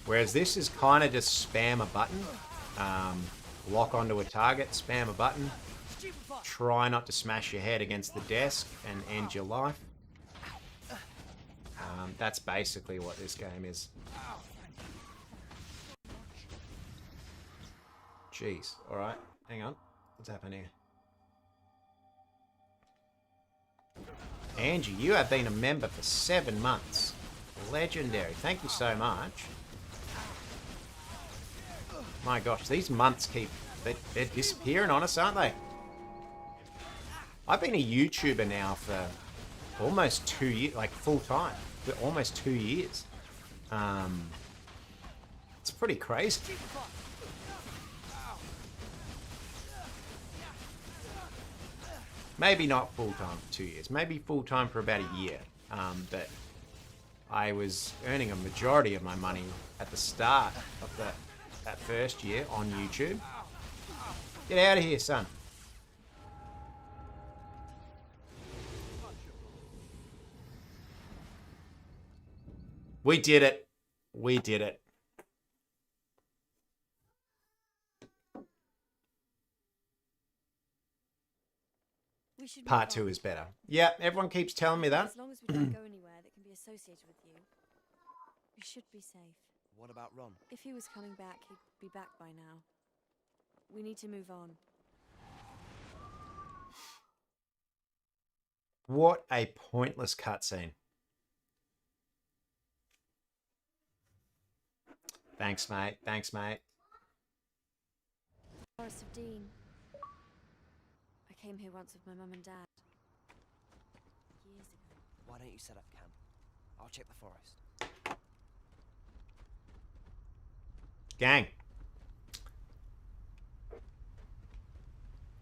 Whereas this is kind of just spam a button, lock onto a target, spam a button, try not to smash your head against the desk and end your life. That's basically what this game is. Jeez. Alright. Hang on. What's happening here? Angie, you have been a member for 7 months. Legendary. Thank you so much. My gosh, these months keep... They're disappearing on us, aren't they? I've been a YouTuber now for almost 2 years, like full time. For almost 2 years. It's pretty crazy. Maybe not full-time for 2 years. Maybe full-time for about a year. But I was earning a majority of my money at the start of that first year on YouTube. Get out of here, son. We did it. We did it. We should Part move 2 on. is better. Yeah, everyone keeps telling me that. As long as we don't go anywhere that can be associated with you, we should be safe. What about Ron? If he was coming back, he'd be back by now. We need to move on. What a pointless cutscene. Thanks, mate. Thanks, mate. Forest of Dean. I came here once with my mum and dad. Years ago. Why don't you set up camp? I'll check the forest. Gang.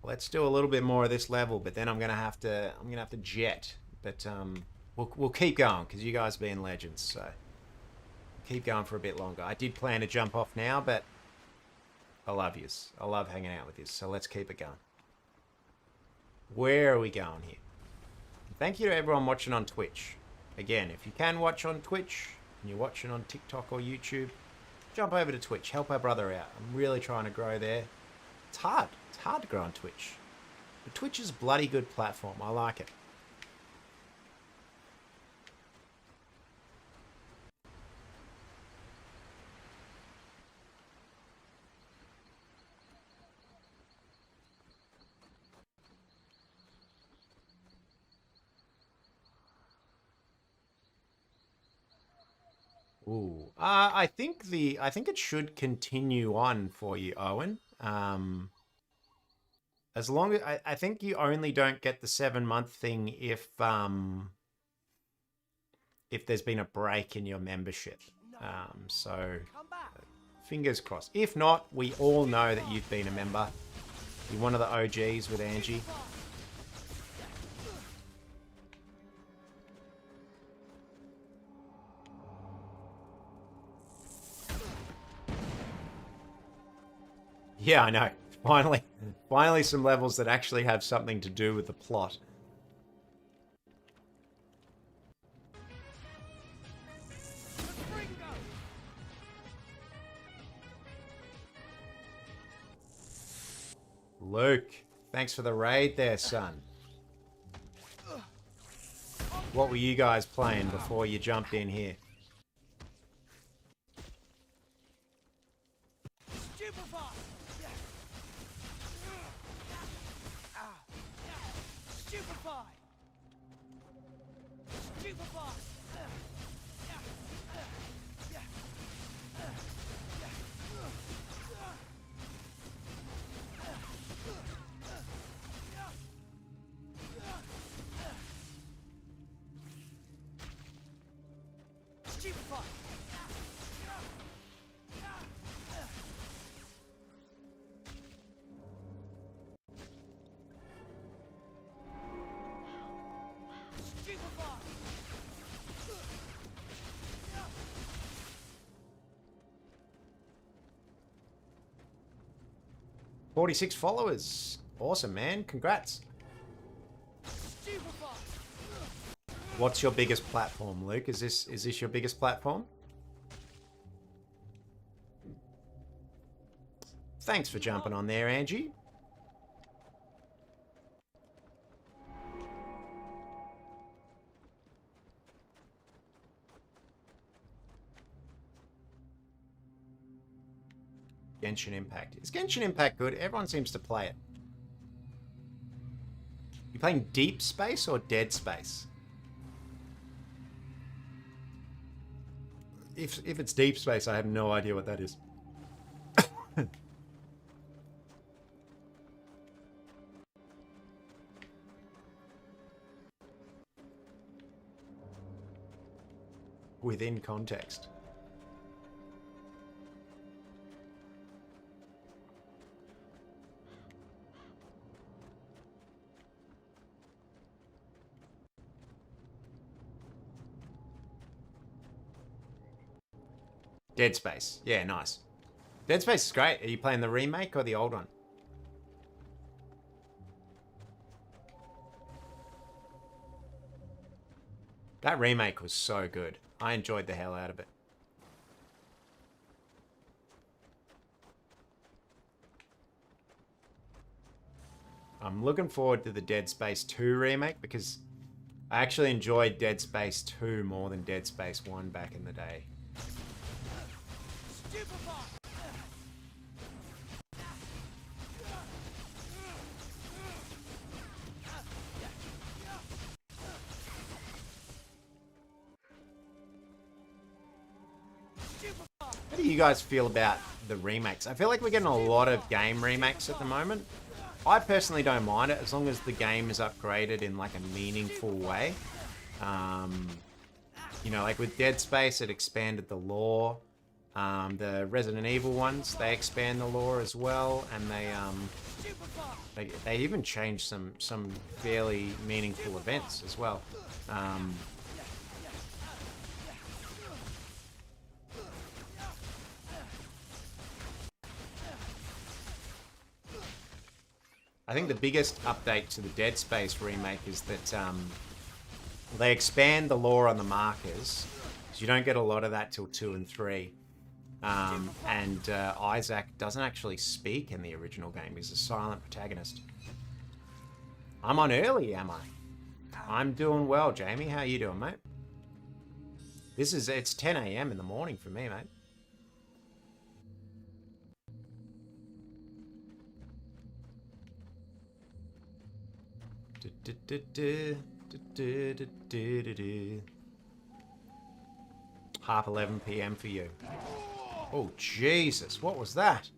Let's do a little bit more of this level, but then I'm gonna have to jet. But we'll keep going because you guys are being legends, so keep going for a bit longer. I did plan to jump off now, but I love yous. I love hanging out with yous, so let's keep it going. Where are we going here? Thank you to everyone watching on Twitch. Again, if you can watch on Twitch and you're watching on TikTok or YouTube, jump over to Twitch. Help our brother out. I'm really trying to grow there. It's hard. It's hard to grow on Twitch. But Twitch is a bloody good platform. I like it. Ooh, I think it should continue on for you, Owen. As long as I think you only don't get the 7-month thing if there's been a break in your membership. So Come back. fingers crossed. If not, we all know that you've been a member. You're one of the OGs with Angie. Yeah, I know. Finally some levels that actually have something to do with the plot. Luke, thanks for the raid there, son. What were you guys playing before you jumped in here? Stupefy! Stupefy! Stupefy! Stupefy! 46 followers. Awesome, man. Congrats. What's your biggest platform, Luke? Is this your biggest platform? Thanks for jumping on there, Angie. Genshin Impact. Is Genshin Impact good? Everyone seems to play it. You playing Deep Space or Dead Space? if it's Deep Space, I have no idea what that is. Within context. Dead Space. Yeah, nice. Dead Space is great. Are you playing the remake or the old one? That remake was so good. I enjoyed the hell out of it. I'm looking forward to the Dead Space 2 remake because I actually enjoyed Dead Space 2 more than Dead Space 1 back in the day. How do you guys feel about the remakes? I feel like we're getting a lot of game remakes at the moment. I personally don't mind it as long as the game is upgraded in like a meaningful way. You know, like with Dead Space, it expanded the lore. The Resident Evil ones, they expand the lore as well, and they even changed some fairly meaningful events as well. I think the biggest update to the Dead Space remake is that they expand the lore on the markers, so you don't get a lot of that till 2 and 3. And Isaac doesn't actually speak in the original game. He's a silent protagonist. I'm on early, am I? I'm doing well, Jamie. How you doing, mate? It's 10 a.m. in the morning for me, mate. Half 11 p.m. for you. Oh, Jesus. What was that?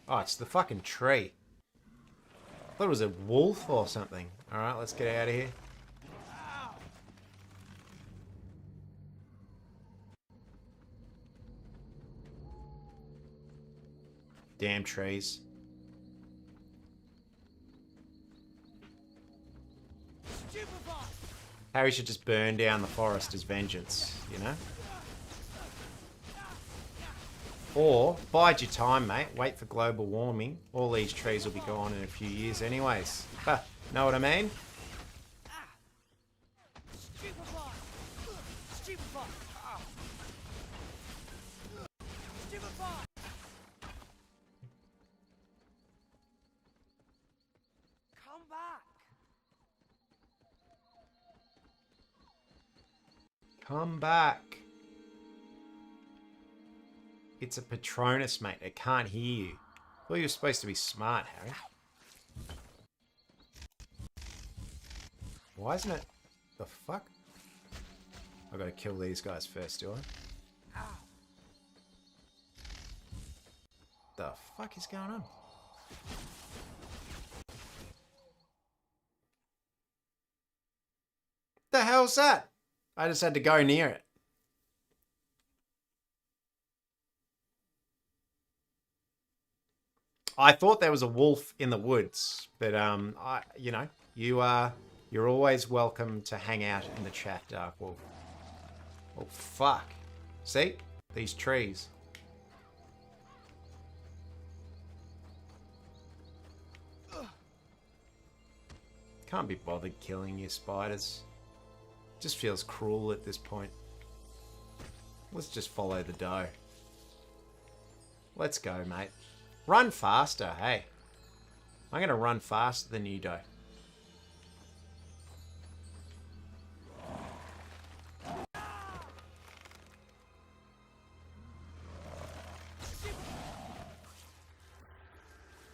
Oh, it's the fucking tree. I thought it was a wolf or something. Alright, let's get out of here. Damn trees. Harry should just burn down the forest as vengeance, you know? Or, bide your time, mate. Wait for global warming. All these trees will be gone in a few years anyways. Ha, know what I mean? Come back. Come back. It's a Patronus, mate. It can't hear you. Well, you're supposed to be smart, Harry. Why isn't it? The fuck? I gotta kill these guys first, do I? The fuck is going on? The hell's that? I just had to go near it. I thought there was a wolf in the woods, but you're always welcome to hang out in the chat, Dark Wolf. Oh fuck. See? These trees. Can't be bothered killing your spiders. Just feels cruel at this point. Let's just follow the doe. Let's go, mate. Run faster, hey. I'm gonna run faster than you, doe.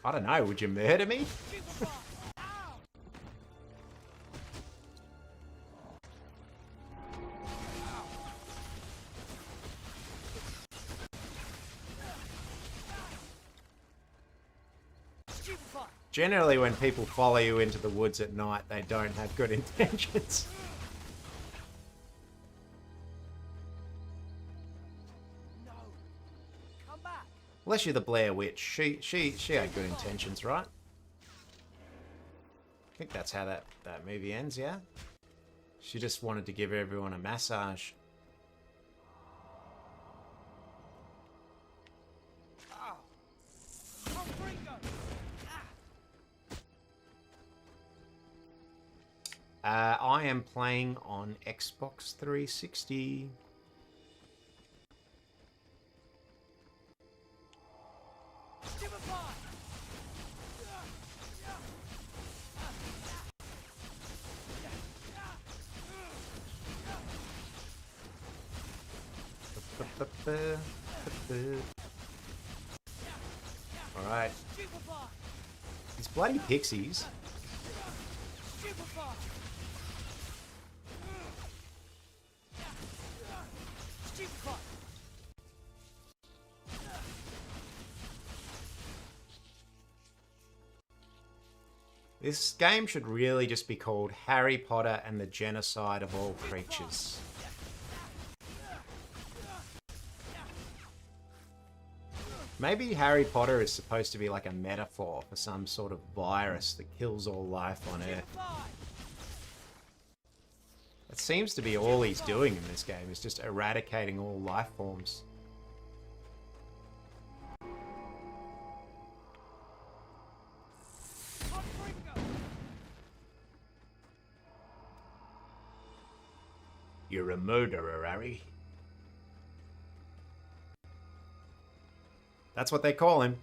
I don't know, would you murder me? Generally, when people follow you into the woods at night, they don't have good intentions. No. Come back. Unless you're the Blair Witch. She had good intentions, right? I think that's how that movie ends, yeah? She just wanted to give everyone a massage. Oh. Confringo. I am playing on Xbox 360. Alright. These bloody pixies. This game should really just be called Harry Potter and the Genocide of All Creatures. Maybe Harry Potter is supposed to be like a metaphor for some sort of virus that kills all life on Earth. That seems to be all he's doing in this game, is just eradicating all life forms. You're a murderer, Harry. That's what they call him.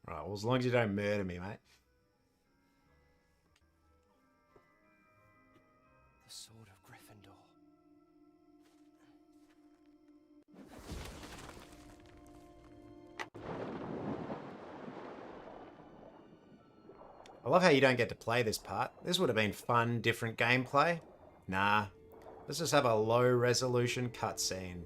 Right, well, as long as you don't murder me, mate. The Sword of Gryffindor. I love how you don't get to play this part. This would have been fun, different gameplay. Nah. Let's just have a low resolution cutscene.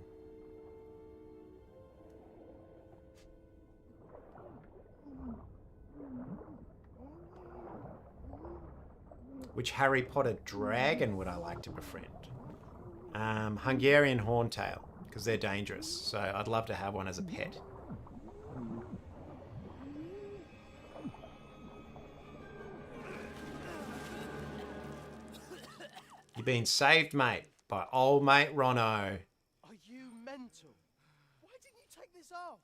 Which Harry Potter dragon would I like to befriend? Hungarian Horntail, because they're dangerous. So I'd love to have one as a pet. You've been saved, mate, by old mate Rono. Are you mental? Why didn't you take this off?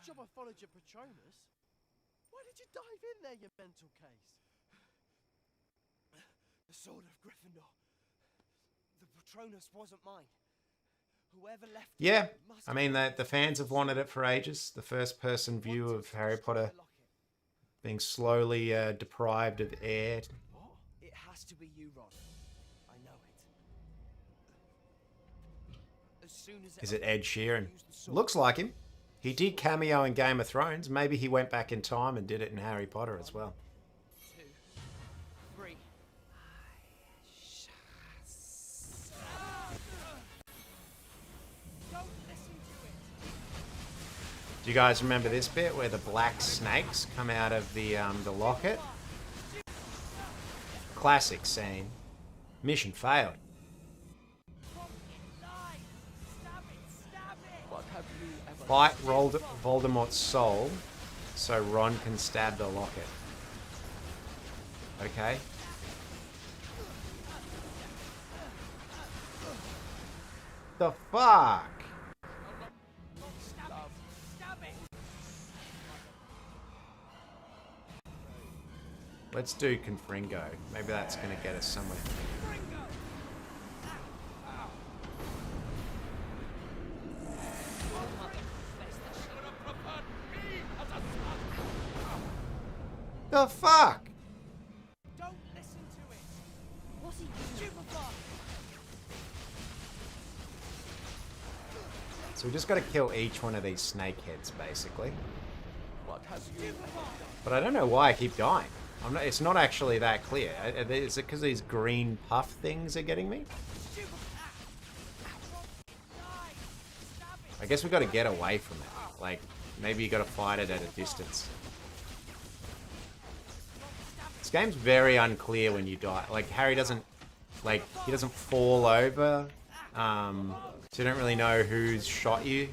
Job I followed your Patronus. Why did you dive in there, you mental case? The Sword of Gryffindor. The Patronus wasn't mine. Whoever left it Yeah, must I mean, have- the fans have wanted it for ages. The first-person view wanted of to Harry destroy Potter the locket. being slowly deprived of air. What? It has to be you, Ron. I know it. As soon as Is it Ed Sheeran? used the sword, Looks like him. He did cameo in Game of Thrones. Maybe he went back in time and did it in Harry Potter as well. 2, 3. Don't listen to it. Do you guys remember this bit where the black snakes come out of the locket? Classic scene. Mission failed. Fight Voldemort's soul so Ron can stab the locket. Okay. The fuck? Let's do Confringo. Maybe that's going to get us somewhere. The fuck? Don't listen to it. What are you stupefy? So we just got to kill each one of these snake heads, basically. But I don't know why I keep dying. It's not actually that clear. Is it because these green puff things are getting me? I guess we got to get away from it. Like, maybe you got to fight it at a distance. This game's very unclear when you die. Like, Harry doesn't, like, he doesn't fall over. So you don't really know who's shot you.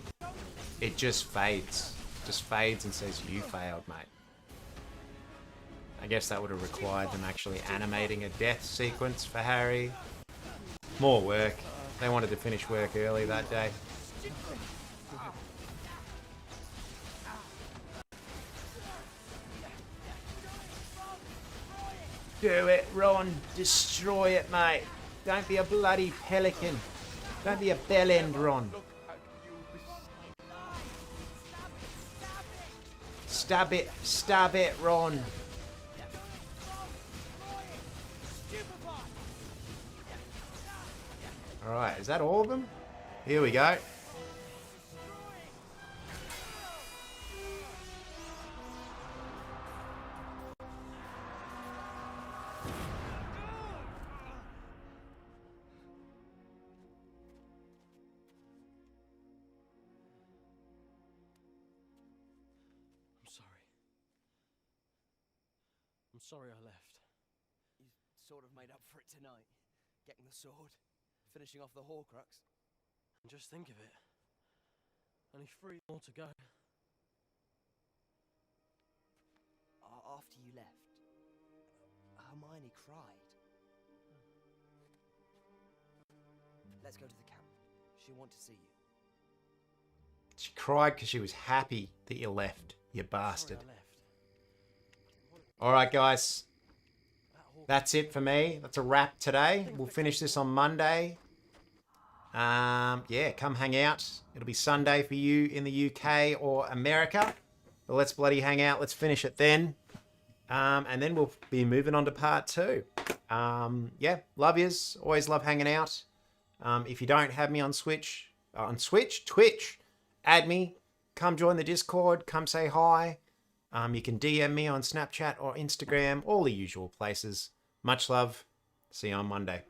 It just fades. Just fades and says, you failed, mate. I guess that would have required them actually animating a death sequence for Harry. More work. They wanted to finish work early that day. Do it, Ron. Destroy it, mate. Don't be a bloody pelican. Don't be a bellend, Ron. Stab it, Ron. Alright, is that all of them? Here we go. I'm sorry I left. You sort of made up for it tonight. Getting the sword, finishing off the Horcrux. And just think of it. Only 3 more to go. After you left, Hermione cried. Let's go to the camp. She'll want to see you. She cried because she was happy that you left, you bastard. Sorry I left. Alright, guys. That's it for me. That's a wrap today. We'll finish this on Monday. Yeah, come hang out. It'll be Sunday for you in the UK or America. But let's bloody hang out. Let's finish it then. And then we'll be moving on to part 2. Yeah, love yous. Always love hanging out. If you don't have me on Twitch, add me. Come join the Discord. Come say hi. You can DM me on Snapchat or Instagram. All the usual places. Much love. See you on Monday.